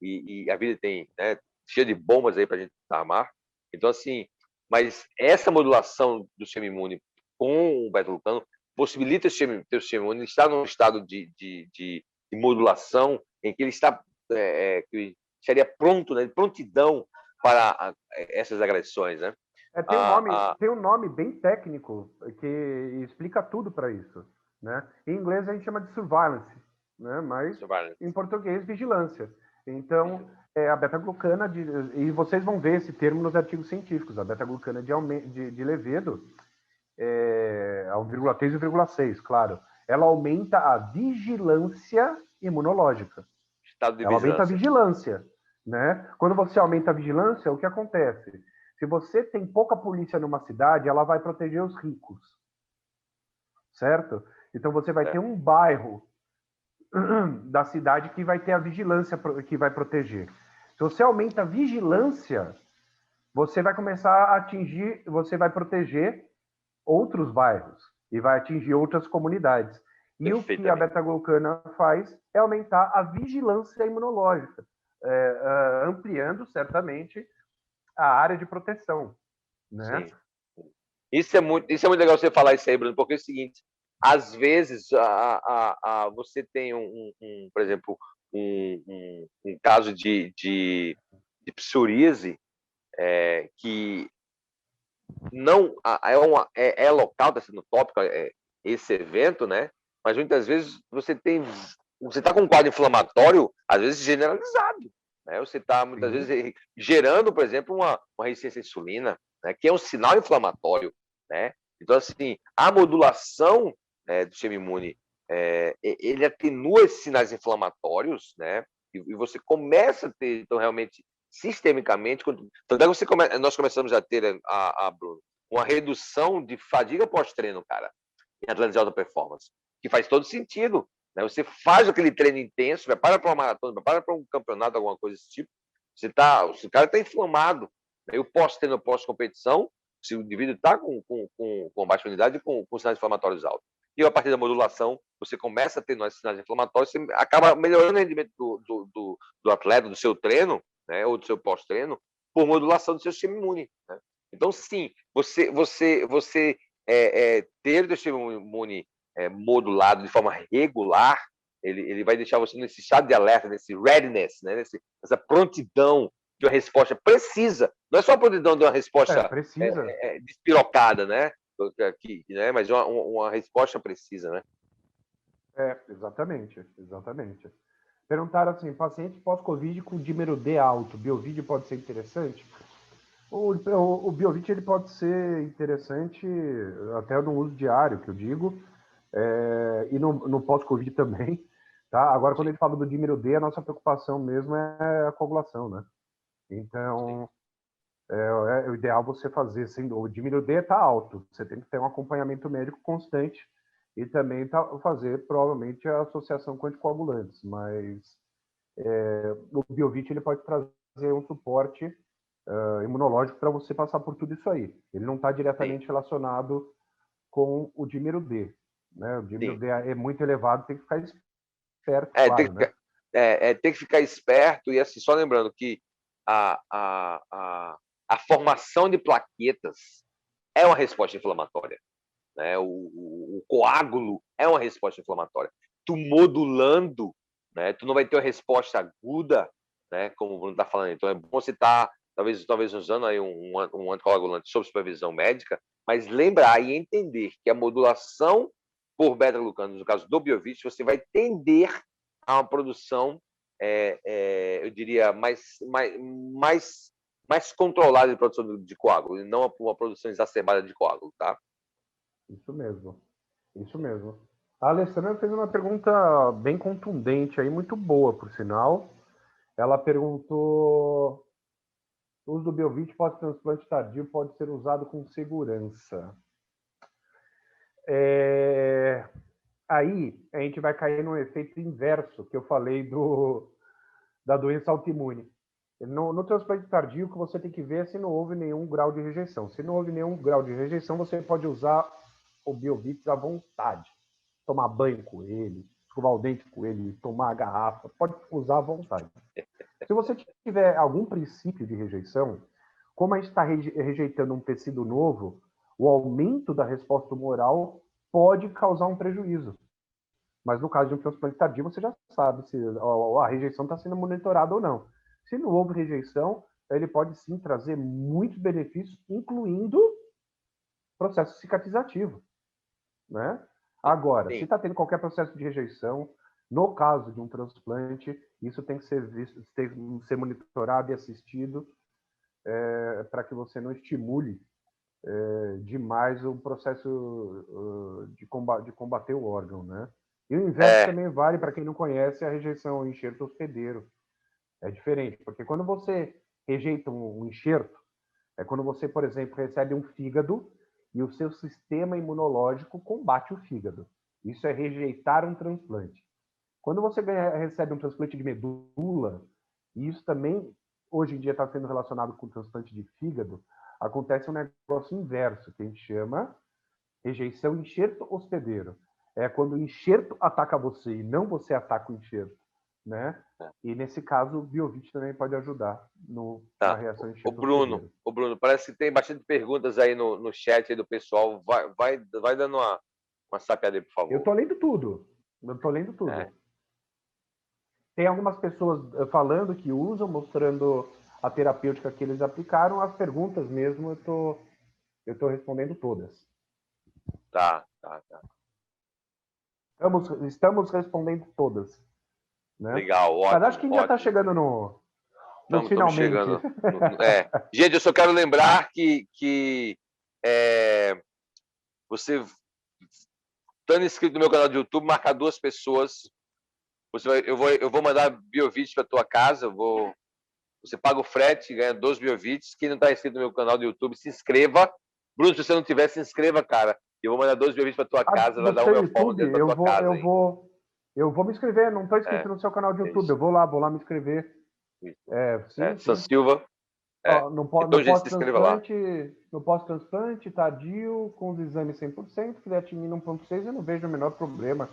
e a vida tem, né, cheia de bombas aí para a gente armar. Então, assim, mas essa modulação do sistema imune com o beta-glucano possibilita o teu sistema imune estar num estado de modulação em que ele está que seria pronto, né, prontidão para essas agressões, né? Tem um nome bem técnico que explica tudo para isso, né? Em inglês a gente chama de surveillance, né? Mas surveillance. Em português vigilância. Então a beta-glucana e vocês vão ver esse termo nos artigos científicos. A beta-glucana de levedo a 1,3 e 1,6, claro. Ela aumenta a vigilância imunológica. Estado de ela aumenta a vigilância, né? Quando você aumenta a vigilância, o que acontece? Se você tem pouca polícia numa cidade, ela vai proteger os ricos, certo? Então você vai ter um bairro da cidade que vai ter a vigilância que vai proteger. Se você aumenta a vigilância, você vai começar a atingir, você vai proteger outros bairros e vai atingir outras comunidades. E o que a beta-glucana faz é aumentar a vigilância imunológica, ampliando certamente a área de proteção, né? Sim. Isso é muito legal você falar isso aí, Bruno, porque é o seguinte: às vezes você tem por exemplo, um caso de psoríase que não é local, está sendo tópico esse evento, né? Mas muitas vezes você está com um quadro inflamatório, às vezes generalizado, né? Você está muitas vezes gerando, por exemplo, uma resistência à insulina, né? Que é um sinal inflamatório, né? Então, assim, a modulação do sistema imune, ele atenua esses sinais inflamatórios, né? E você começa a ter, então, realmente, sistemicamente, tanto é que nós começamos a ter, Bruno, uma redução de fadiga pós-treino, cara, em atletas de alta performance, que faz todo sentido. Né? Você faz aquele treino intenso, vai para uma maratona, vai para um campeonato, alguma coisa desse tipo, o cara está inflamado. Né? E o pós-treino, pós-competição, se o indivíduo está com baixa imunidade, com sinais inflamatórios altos. E a partir da modulação, você começa a ter sinais inflamatórios, você acaba melhorando o rendimento do atleta, do seu treino, né, ou do seu pós-treino, por modulação do seu sistema imune. Né? Então, sim, você ter o sistema imune modulado de forma regular, ele vai deixar você nesse estado de alerta, nesse readiness, né, nessa prontidão de uma resposta precisa. Não é só a prontidão de uma resposta despirocada, né? Mas uma resposta precisa, né? Exatamente. Perguntaram assim, paciente pós-Covid com dímero D alto, Biovid pode ser interessante? O Biovid ele pode ser interessante até no uso diário, que eu digo, e no pós-Covid também. Tá? Agora, quando a gente fala do dímero D, a nossa preocupação mesmo é a coagulação, né? Então, o ideal você fazer, o dímero D está alto, você tem que ter um acompanhamento médico constante e também fazer, provavelmente, a associação com anticoagulantes, mas o Biovid ele pode trazer um suporte imunológico para você passar por tudo isso aí. Ele não está diretamente relacionado com o dímero D. Né? O dímero D é muito elevado, tem que ficar esperto, claro, né? Tem que ficar esperto e, assim, só lembrando que a formação de plaquetas é uma resposta inflamatória. Né? O coágulo é uma resposta inflamatória. Tu modulando, né? Tu não vai ter uma resposta aguda, né? Como o Bruno está falando. Então é bom você estar, talvez usando aí um anticoagulante sob supervisão médica, mas lembrar e entender que a modulação por beta-glucanos, no caso do Biovid, você vai tender a uma produção, eu diria, mais controlada de produção de coágulo, e não uma produção exacerbada de coágulo, tá? Isso mesmo. A Alessandra fez uma pergunta bem contundente, aí, muito boa, por sinal. Ela perguntou: o uso do Biovit pós-transplante tardio pode ser usado com segurança? Aí a gente vai cair no efeito inverso que eu falei da doença autoimune. No transplante tardio, o que você tem que ver é se não houve nenhum grau de rejeição. Se não houve nenhum grau de rejeição, você pode usar o Biovit à vontade. Tomar banho com ele, escovar o dente com ele, tomar a garrafa, pode usar à vontade. Se você tiver algum princípio de rejeição, como a gente está rejeitando um tecido novo, o aumento da resposta tumoral pode causar um prejuízo. Mas no caso de um transplante tardio, você já sabe se a rejeição está sendo monitorada ou não. Se não houve rejeição, ele pode sim trazer muitos benefícios, incluindo processo cicatrizativo, né? Agora, se está tendo qualquer processo de rejeição, no caso de um transplante, isso tem que ser visto, tem que ser monitorado e assistido para que você não estimule demais o processo de combater o órgão, né? E o inverso também vale para quem não conhece a rejeição ao enxerto hospedeiro. É diferente, porque quando você rejeita um enxerto, é quando você, por exemplo, recebe um fígado e o seu sistema imunológico combate o fígado. Isso é rejeitar um transplante. Quando você recebe um transplante de medula, e isso também hoje em dia está sendo relacionado com o transplante de fígado, acontece um negócio inverso, que a gente chama rejeição enxerto hospedeiro. É quando o enxerto ataca você e não você ataca o enxerto, né? E nesse caso, o Biovit também pode ajudar na reação enxerto hospedeiro. O Bruno, parece que tem bastante perguntas aí no chat aí do pessoal. Vai dando uma sapeada aí, por favor. Eu estou lendo tudo. Tem algumas pessoas falando que usam, mostrando a terapêutica que eles aplicaram. As perguntas mesmo, eu tô respondendo todas. Tá. Estamos respondendo todas. Né? Legal, ótimo. Mas acho que a gente já está chegando no finalmente. Chegando. Gente, eu só quero lembrar que você, estando inscrito no meu canal de YouTube, marcar 2 pessoas. Eu vou mandar Biovit para tua casa. Você paga o frete, ganha 2 Biovits. Quem não está inscrito no meu canal do YouTube, se inscreva. Bruno, se você não tiver, se inscreva, cara. Eu vou mandar 2 Biovits para tua casa. Vai dar o meu follow dentro da tua casa. Eu vou me inscrever. Não estou inscrito no seu canal de YouTube. Eu vou lá me inscrever. San Silva. No pós-transplante, tardio, com os exames 100%, creatinina 1,6, eu não vejo o menor problema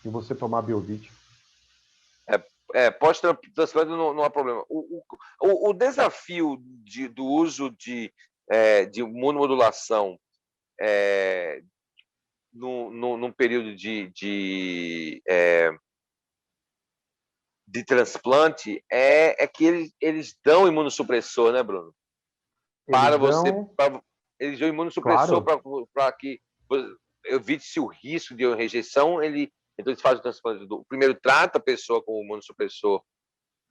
em você tomar Biovit. Pós-transplante não há problema. O desafio do uso de imunomodulação num período de transplante é que eles dão imunossupressor, né, Bruno? Eles dão imunossupressor para que evite-se o risco de rejeição. Então, eles fazem o transplante. Primeiro, trata a pessoa com o imunossupressor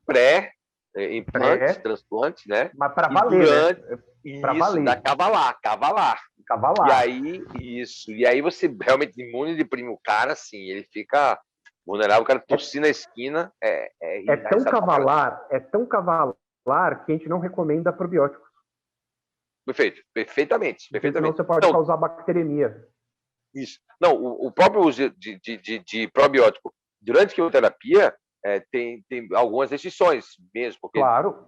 pré-implante, transplante, né? Mas para valer, dá cavalar. E aí você realmente deprime o cara, assim, ele fica vulnerável, o cara tossir na esquina. É tão cavalar que a gente não recomenda probióticos. Perfeitamente. Senão você pode causar bacteremia. Isso. Não, o próprio uso de probiótico durante a quimioterapia tem algumas restrições mesmo, porque claro.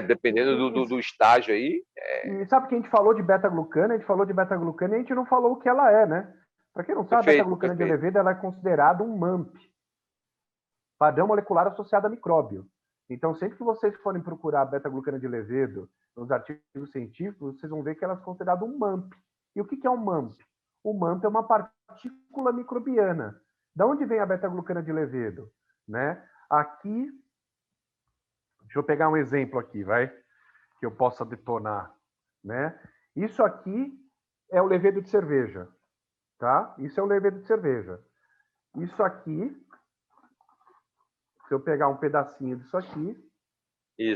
Dependendo do estágio aí. E sabe que a gente falou de beta-glucana? A gente falou de beta-glucana e a gente não falou o que ela é, né? Para quem não sabe, a beta-glucana de levedo ela é considerada um MAMP, padrão molecular associado a micróbio. Então, sempre que vocês forem procurar a beta-glucana de levedo nos artigos científicos, vocês vão ver que ela é considerada um MAMP. E o que é um MAMP? O MAMP é uma partícula microbiana. Da onde vem a beta-glucana de levedo? Né? Aqui, deixa eu pegar um exemplo aqui, que eu possa detonar. Né? Isso aqui é o levedo de cerveja. Tá? Isso é o levedo de cerveja. Isso aqui, se eu pegar um pedacinho disso aqui,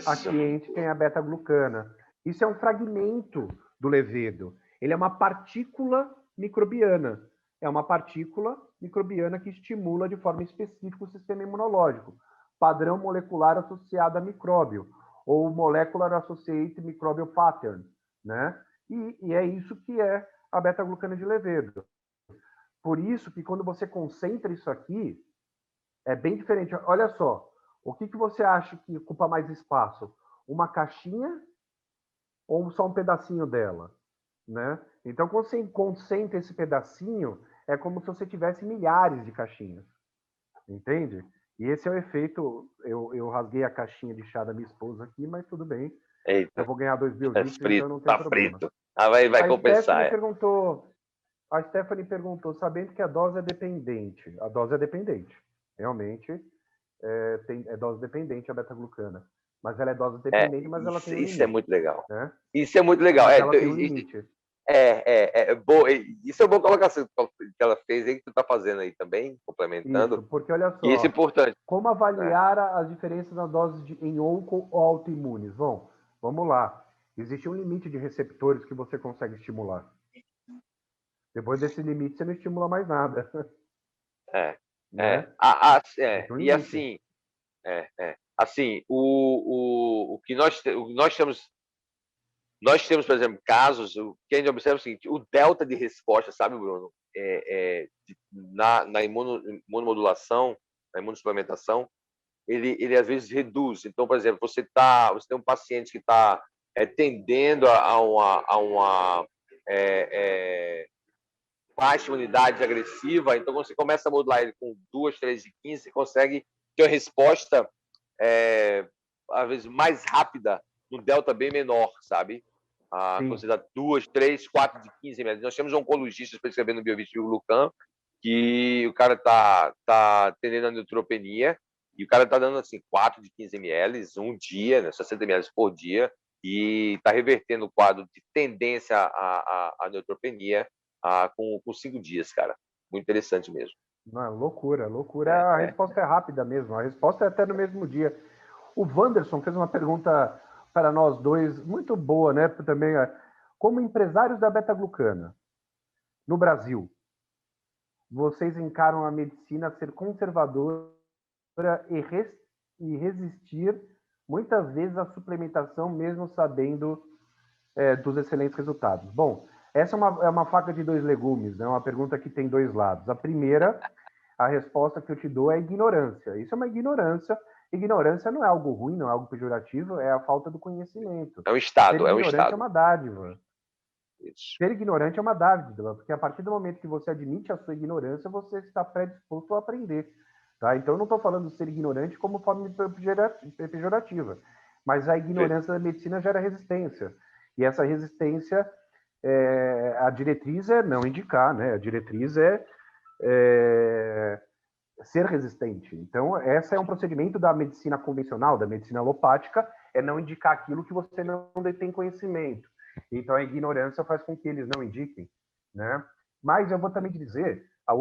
aqui a gente tem a beta-glucana. Isso é um fragmento do levedo. Ele é uma partícula microbiana. É uma partícula microbiana que estimula de forma específica o sistema imunológico. Padrão molecular associado a micróbio, ou Molecular Associated Microbial Pattern, né? E é isso que é a beta-glucana de levedo. Por isso que quando você concentra isso aqui, é bem diferente. Olha só, o que você acha que ocupa mais espaço? Uma caixinha ou só um pedacinho dela, né? Então, quando você concentra esse pedacinho, é como se você tivesse milhares de caixinhas, entende? E esse é o efeito. Eu rasguei a caixinha de chá da minha esposa aqui, mas tudo bem. Eita, Eu vou ganhar 2 é biogifts, então frito, não tem tá problema. frito. Ah, vai compensar, A Stephanie perguntou, sabendo que a dose é dependente. A dose é dependente. Realmente, é dose dependente a beta-glucana. Mas ela é dose dependente, mas ela tem um limite. Isso é muito legal. Né? Isso é muito legal. Mas ela tem um limite. Boa. Isso é uma boa colocação que ela fez aí, que tu tá fazendo aí também, complementando. Isso, porque olha só. E isso é importante. Como avaliar as diferenças na dose em onco ou autoimunes? Bom, vamos lá. Existe um limite de receptores que você consegue estimular. Depois desse limite, você não estimula mais nada. Né? E assim, o que nós temos, por exemplo, casos, o que a gente observa é o seguinte: o delta de resposta, sabe, Bruno, na imunomodulação, na imunossuplementação, ele às vezes reduz. Então, por exemplo, você tem um paciente que está tendendo a uma baixa imunidade agressiva, então quando você começa a modular ele com 2, 3 de 15, você consegue ter uma resposta às vezes mais rápida no delta bem menor, sabe? Quando você dá 2, 3, 4 de 15 ml. Nós temos um oncologista prescrevendo no Biovitil Glucan, que o cara tá tendendo a neutropenia, e o cara tá dando assim 4 de 15 ml um dia, né, 60 ml por dia, e tá revertendo o quadro de tendência à neutropenia com 5 dias, cara. Muito interessante mesmo. Não, loucura, loucura. A resposta é rápida mesmo. A resposta é até no mesmo dia. O Wanderson fez uma pergunta para nós dois, muito boa, né? Também, como empresários da beta-glucana, no Brasil, vocês encaram a medicina ser conservadora e resistir, muitas vezes, à suplementação, mesmo sabendo dos excelentes resultados? Bom, essa é uma faca de dois legumes, né? Uma pergunta que tem dois lados. A primeira, a resposta que eu te dou é ignorância. Isso é uma ignorância. Ignorância não é algo ruim, não é algo pejorativo, é a falta do conhecimento. É um estado, Ser ignorante é uma dádiva. Isso. Ser ignorante é uma dádiva, porque a partir do momento que você admite a sua ignorância, você está predisposto a aprender. Tá? Então, eu não estou falando de ser ignorante como forma pejorativa, mas a ignorância da medicina gera resistência. E essa resistência, a diretriz é não indicar, né? A diretriz é ser resistente. Então, esse é um procedimento da medicina convencional, da medicina alopática, é não indicar aquilo que você não detém conhecimento. Então, a ignorância faz com que eles não indiquem, né? Mas eu vou também dizer, o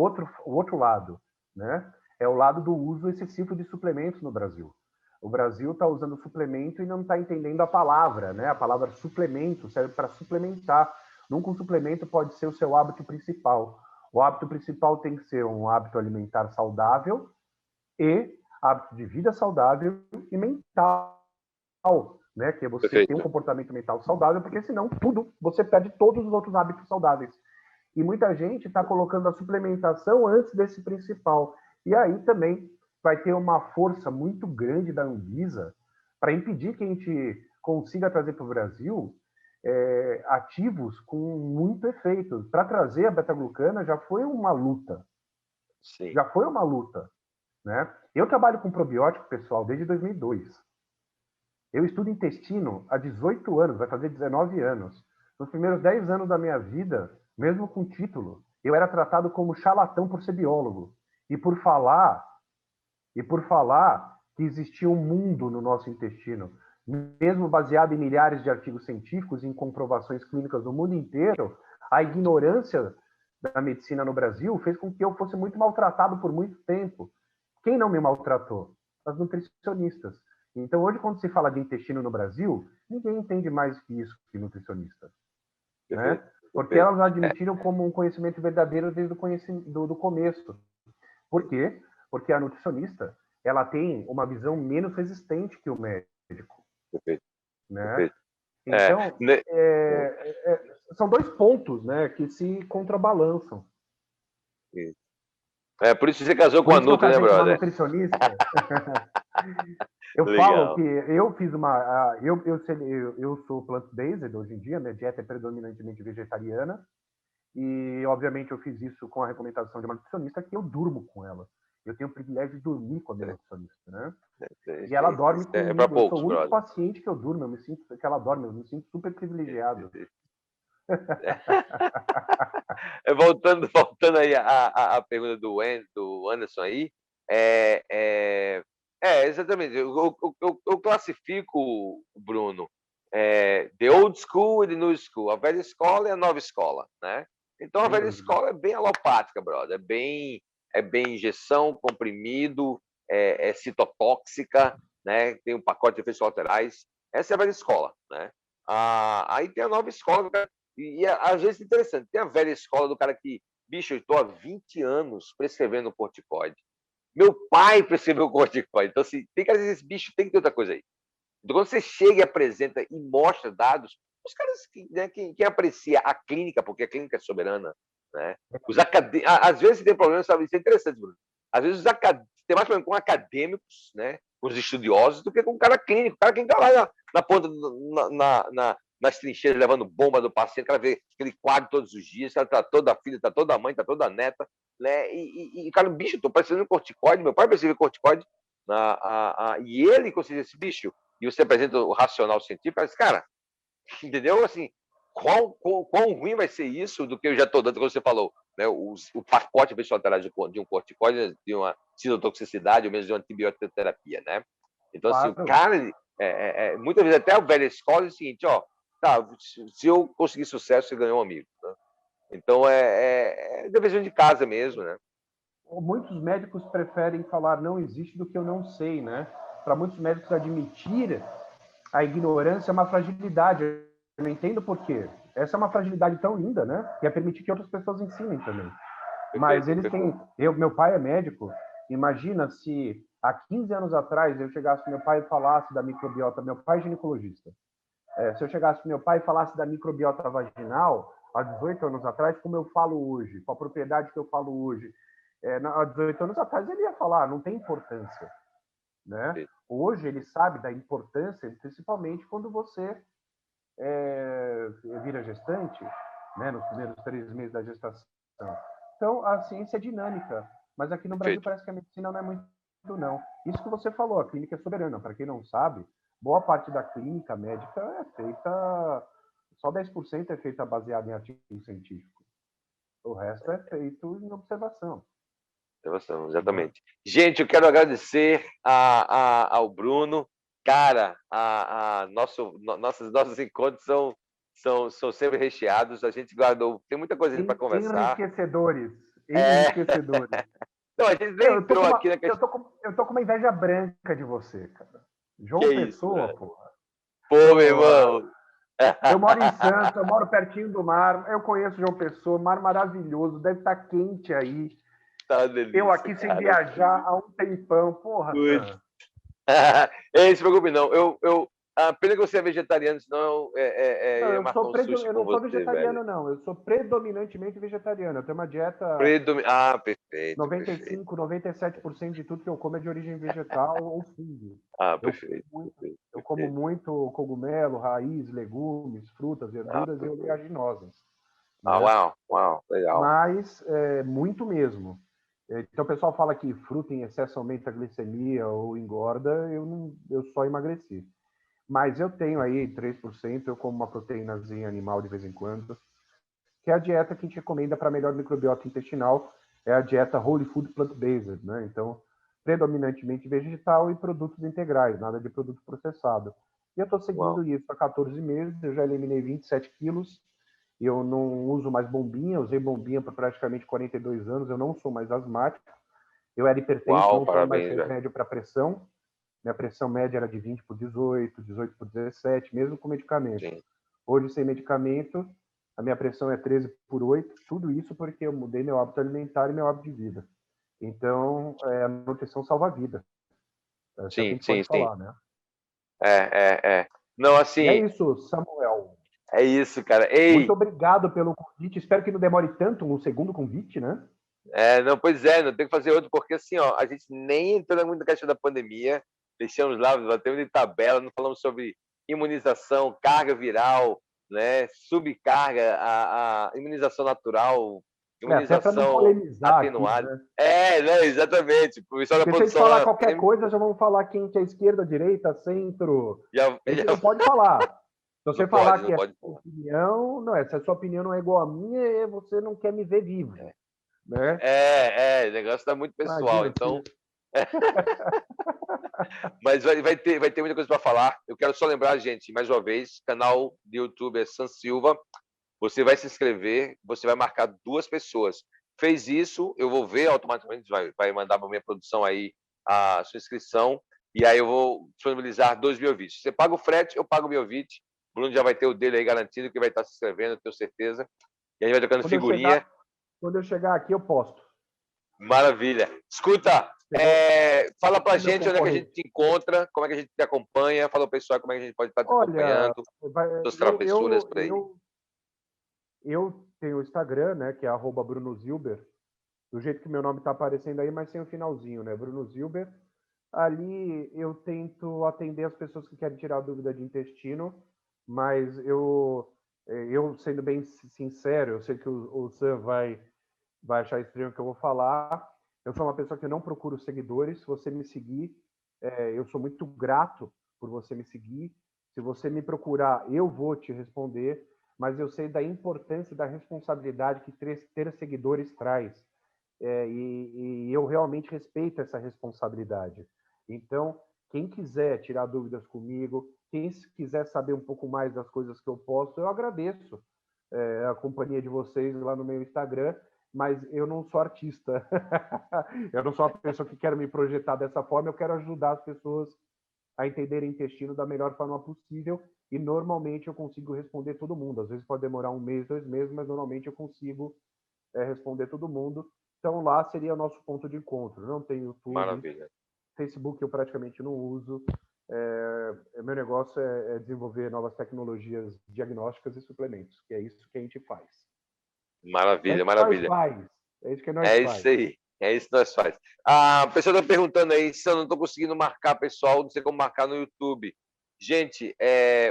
outro lado, né? É o lado do uso excessivo de suplementos no Brasil. O Brasil está usando suplemento e não está entendendo a palavra, né? A palavra suplemento serve para suplementar. Nunca um suplemento pode ser o seu hábito principal. O hábito principal tem que ser um hábito alimentar saudável e hábito de vida saudável e mental, né? Que é você ter um comportamento mental saudável, porque senão você perde todos os outros hábitos saudáveis. E muita gente está colocando a suplementação antes desse principal. E aí também vai ter uma força muito grande da Anvisa para impedir que a gente consiga trazer para o Brasil ativos com muito efeito. Para trazer a beta-glucana já foi uma luta. Sim. Já foi uma luta. Né? Eu trabalho com probiótico, pessoal, desde 2002. Eu estudo intestino há 18 anos, vai fazer 19 anos. Nos primeiros 10 anos da minha vida, mesmo com título, eu era tratado como charlatão por ser biólogo. E por falar que existia um mundo no nosso intestino, mesmo baseado em milhares de artigos científicos e em comprovações clínicas do mundo inteiro, a ignorância da medicina no Brasil fez com que eu fosse muito maltratado por muito tempo. Quem não me maltratou? As nutricionistas. Então, hoje, quando se fala de intestino no Brasil, ninguém entende mais que isso que nutricionista. Né? Porque elas admitiram como um conhecimento verdadeiro desde do começo. Por quê? Porque a nutricionista, ela tem uma visão menos resistente que o médico. Perfeito. Né? Perfeito. Então, são dois pontos, né, que se contrabalançam. Por isso você casou Por com a isso que eu Nutri, né, casei com uma brother? nutricionista. Eu Legal. falo que eu fiz uma... Eu sou plant-based hoje em dia, minha dieta é predominantemente vegetariana, e, obviamente, eu fiz isso com a recomendação de uma nutricionista que eu durmo com ela. Eu tenho o privilégio de dormir com a minha nutricionista, né? E ela dorme comigo. É para eu sou poucos, o único brother. paciente que eu durmo, que ela dorme, eu me sinto super privilegiado. Voltando aí a pergunta do Anderson aí, exatamente. Eu classifico, Bruno, the old school e the new school, a velha escola e a nova escola, né? Então a velha escola é bem alopática, brother, é bem injeção, comprimido, é citotóxica, né? Tem um pacote de efeitos colaterais. Essa é a velha escola, né? Aí tem a nova escola, e às vezes é interessante. Tem a velha escola do cara que, bicho, eu estou há 20 anos prescrevendo corticoide. Meu pai prescreveu corticoide. Então, assim, tem que às vezes esse bicho tem que ter outra coisa aí. Então, quando você chega e apresenta e mostra dados, os caras, né, quem aprecia a clínica, porque a clínica é soberana, né? Às vezes tem problema, sabe? Isso é interessante, Bruno. Às vezes tem mais problema com acadêmicos, né? Com os estudiosos, do que com o cara clínico. O cara que está lá na ponta, nas trincheiras, levando bomba do paciente, o cara vê aquele quadro todos os dias, ela tá toda a filha, tá toda a mãe, tá toda a neta, né? E cara, bicho, tô parecendo corticoide, meu pai percebeu corticoide, e ele conseguiu esse bicho, e você apresenta o racional científico, mas, cara, entendeu? Assim, quão ruim vai ser isso do que eu já estou dando, como você falou, né? O pacote de um corticoide, de uma citotoxicidade, ou mesmo de uma antibioterapia, né? Então, assim, o cara, muitas vezes até a velha escola é o seguinte, ó, tá, se eu conseguir sucesso, você ganhou um amigo. Né? Então, é dever de casa mesmo, né? Muitos médicos preferem falar não existe do que eu não sei, né? Para muitos médicos admitir a ignorância é uma fragilidade. Eu não entendo por quê. Essa é uma fragilidade tão linda, né? Que é permitir que outras pessoas ensinem também. Mas eles têm... Meu pai é médico. Imagina se há 15 anos atrás eu chegasse com meu pai e falasse da microbiota. Meu pai é ginecologista. Se eu chegasse com meu pai e falasse da microbiota vaginal, há 18 anos atrás, como eu falo hoje, com a propriedade que eu falo hoje, há 18 anos atrás ele ia falar, não tem importância. Né? Hoje ele sabe da importância, principalmente quando você vira gestante, né, nos primeiros 3 meses da gestação. Então, a ciência é dinâmica, mas aqui no Brasil parece que a medicina não é muito, não. Isso que você falou, a clínica é soberana. Para quem não sabe, boa parte da clínica médica é feita, só 10% é feita baseada em artigo científico. O resto é feito em observação. Exatamente. Gente, eu quero agradecer ao Bruno. Cara, nossos encontros são sempre recheados. A gente guardou, tem muita coisa para conversar. Enriquecedores. Enriquecedores. Não, a gente nem entrou aqui na questão. Eu tô com uma inveja branca de você, cara. João que Pessoa, isso, porra. Pô, meu irmão. Eu moro em Santos, eu moro pertinho do mar. Eu conheço João Pessoa, mar maravilhoso, deve estar quente aí. Tá delícia, eu aqui sem viajar há um tempão, porra. Ei, se preocupe não. Pena que você é vegetariano, senão eu não sou vegetariano, velho. não. Eu sou predominantemente vegetariano. Eu tenho uma dieta... perfeito. 95, 97% de tudo que eu como é de origem vegetal ou fungo. Perfeito. Eu como muito cogumelo, raiz, legumes, frutas, verduras e oleaginosas. Né? Uau, legal. Mas muito mesmo. Então o pessoal fala que fruta em excesso aumenta a glicemia ou engorda, eu só emagreci. Mas eu tenho aí 3%, eu como uma proteínazinha animal de vez em quando, que é a dieta que a gente recomenda para melhor microbiota intestinal, é a dieta Whole Food Plant-Based, né? Então, predominantemente vegetal e produtos integrais, nada de produto processado. E eu estou seguindo isso há 14 meses, eu já eliminei 27 quilos, eu não uso mais bombinha, usei bombinha por praticamente 42 anos, eu não sou mais asmático, eu era hipertenso, não tomo mais remédio para pressão, minha pressão média era de 20 por 18, 18 por 17, mesmo com medicamento. Sim. Hoje, sem medicamento, a minha pressão é 13/8, tudo isso porque eu mudei meu hábito alimentar e meu hábito de vida. Então, a nutrição salva a vida. É o que a Sim, gente sim, pode sim. falar, né? Não, E é assim, isso, Samuel. é isso, cara. Muito Ei, obrigado pelo convite. Espero que não demore tanto um segundo convite, né? não, pois é, não tem que fazer outro, porque assim, ó, a gente nem entrou muito na questão da pandemia, deixamos lá, batemos de tabela, não falamos sobre imunização, carga viral, né, subcarga, a imunização natural, Até para não imunização polemizar aqui, atenuada. né? Né, exatamente. O pessoal da Porque se a gente produção falar lá, qualquer coisa, já vamos falar quem que é esquerda, direita, centro. já, A gente já não pode falar. Se você não falar pode, que não é pode sua falar. opinião, não é. Se a sua opinião não é igual à minha, você não quer me ver vivo, né? O negócio tá muito pessoal, Imagina então. se... Mas vai ter muita coisa para falar. Eu quero só lembrar, gente, mais uma vez, canal do YouTube é San Silva. Você vai se inscrever, você vai marcar 2 pessoas. Fez isso, eu vou ver automaticamente, vai mandar para minha produção aí a sua inscrição, e aí eu vou disponibilizar 2 biovídeos. Você paga o frete, eu pago o biovide. O Bruno já vai ter o dele aí garantido, que vai estar se inscrevendo, eu tenho certeza. E a gente vai trocando figurinha. Quando eu chegar aqui, eu posto. Maravilha. Escuta, fala pra Meu gente onde é que a gente concorrente. te encontra, como é que a gente te acompanha, fala pro pessoal como é que a gente pode estar te Olha, acompanhando, suas travessuras por aí. eu tenho o Instagram, né, que é @BrunoZilber, do jeito que meu nome está aparecendo aí, mas sem o finalzinho, né? Bruno Zilber. Ali eu tento atender as pessoas que querem tirar dúvida de intestino, mas eu sendo bem sincero, eu sei que o Sam vai achar estranho o que eu vou falar. Eu sou uma pessoa que não procuro seguidores. Se você me seguir, eu sou muito grato por você me seguir. Se você me procurar, eu vou te responder, mas eu sei da importância e da responsabilidade que ter seguidores traz. E eu realmente respeito essa responsabilidade. Então, quem quiser tirar dúvidas comigo, quem quiser saber um pouco mais das coisas que eu posto, eu agradeço a companhia de vocês lá no meu Instagram, mas eu não sou artista. Eu não sou uma pessoa que quer me projetar dessa forma, eu quero ajudar as pessoas a entenderem intestino da melhor forma possível, e normalmente eu consigo responder todo mundo. Às vezes pode demorar 1 mês, 2 meses, mas normalmente eu consigo responder todo mundo. Então lá seria o nosso ponto de encontro. Não tem YouTube, Maravilha. Facebook eu praticamente não uso. Meu negócio é desenvolver novas tecnologias diagnósticas e suplementos, que é isso que a gente faz. É Maravilha, isso que nós maravilha. faz. É isso que nós É faz. isso aí. É isso que nós faz. A pessoa está perguntando aí se eu não estou conseguindo marcar pessoal, não sei como marcar no YouTube. Gente,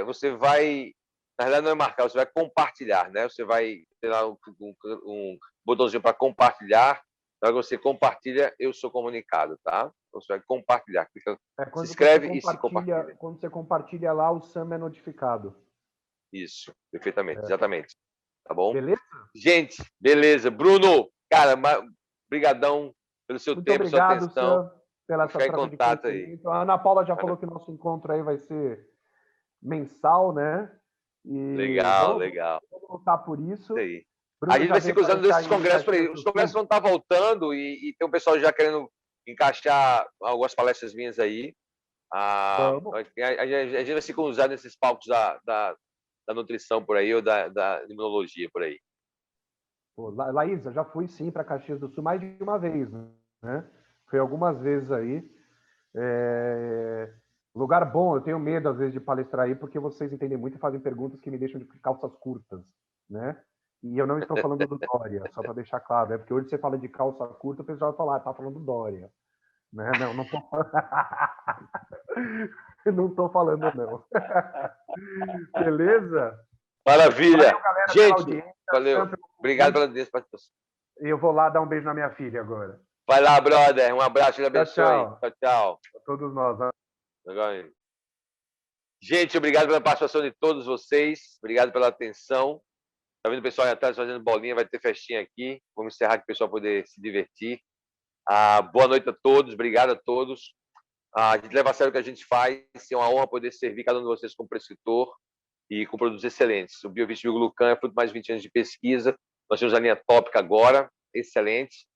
você vai. Na verdade, não é marcar, você vai compartilhar, né? Você vai ter lá um botãozinho para compartilhar. Na hora que você compartilha, eu sou comunicado, tá? Então, você vai compartilhar. Se inscreve e se compartilha. Quando você compartilha lá, o Sam é notificado. Isso, perfeitamente, exatamente. Tá bom? Beleza? Gente, beleza. Bruno, cara, brigadão pelo seu Muito tempo, sua obrigado, atenção. Sam, pela Vamos essa ficar em troca de contato aí. conhecimento. A Ana Paula já falou Maravilha. que o nosso encontro aí vai ser mensal, né? E Legal, vamos legal. lutar por Isso isso. aí. A Bruno gente já vai se veio cruzando palestrar nesses em congressos por aí. Caxias Os do congressos Sul. vão estar voltando e tem um pessoal já querendo encaixar algumas palestras minhas aí. Vamos. A gente vai se cruzar nesses palcos da nutrição por aí ou da imunologia por aí. Pô, Laísa, já fui sim para Caxias do Sul mais de uma vez, né? Fui algumas vezes aí. Lugar bom, eu tenho medo às vezes de palestrar aí, porque vocês entendem muito e fazem perguntas que me deixam de calças curtas, né? E eu não estou falando do Dória, só para deixar claro, né? Porque hoje você fala de calça curta, o pessoal vai falar, tá falando do Dória. Né? Não, não tô não tô falando, não. Beleza? Maravilha. Valeu, galera, pela Gente, audiência. valeu. Obrigado pela participação. Eu vou lá dar um beijo na minha filha agora. Vai lá, brother. Um abraço, Deus Tchau, abençoe. tchau. Tchau, tchau. A todos nós. Legal. Gente, obrigado pela participação de todos vocês. Obrigado pela atenção. Tá vendo o pessoal aí atrás fazendo bolinha? Vai ter festinha aqui. Vamos encerrar para o pessoal poder se divertir. Boa noite a todos. Obrigado a todos. A gente leva a sério o que a gente faz. É uma honra poder servir cada um de vocês como prescritor e com produtos excelentes. O Biovit Glucan é fruto de mais de 20 anos de pesquisa. Nós temos a linha tópica agora, excelente.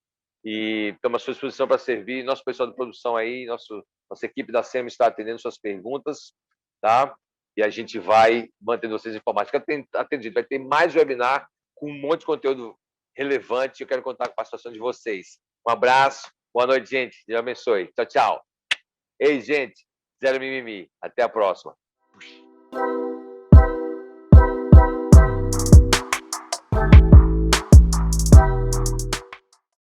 E estamos à sua disposição para servir. Nosso pessoal de produção aí, nossa equipe da SEMA está atendendo suas perguntas. Tá? e a gente vai mantendo vocês informados. Fica atento, vai ter mais webinar com um monte de conteúdo relevante. Eu quero contar com a participação de vocês. Um abraço, boa noite, gente. Deus abençoe. Tchau, tchau. Ei, gente, zero mimimi. Até a próxima.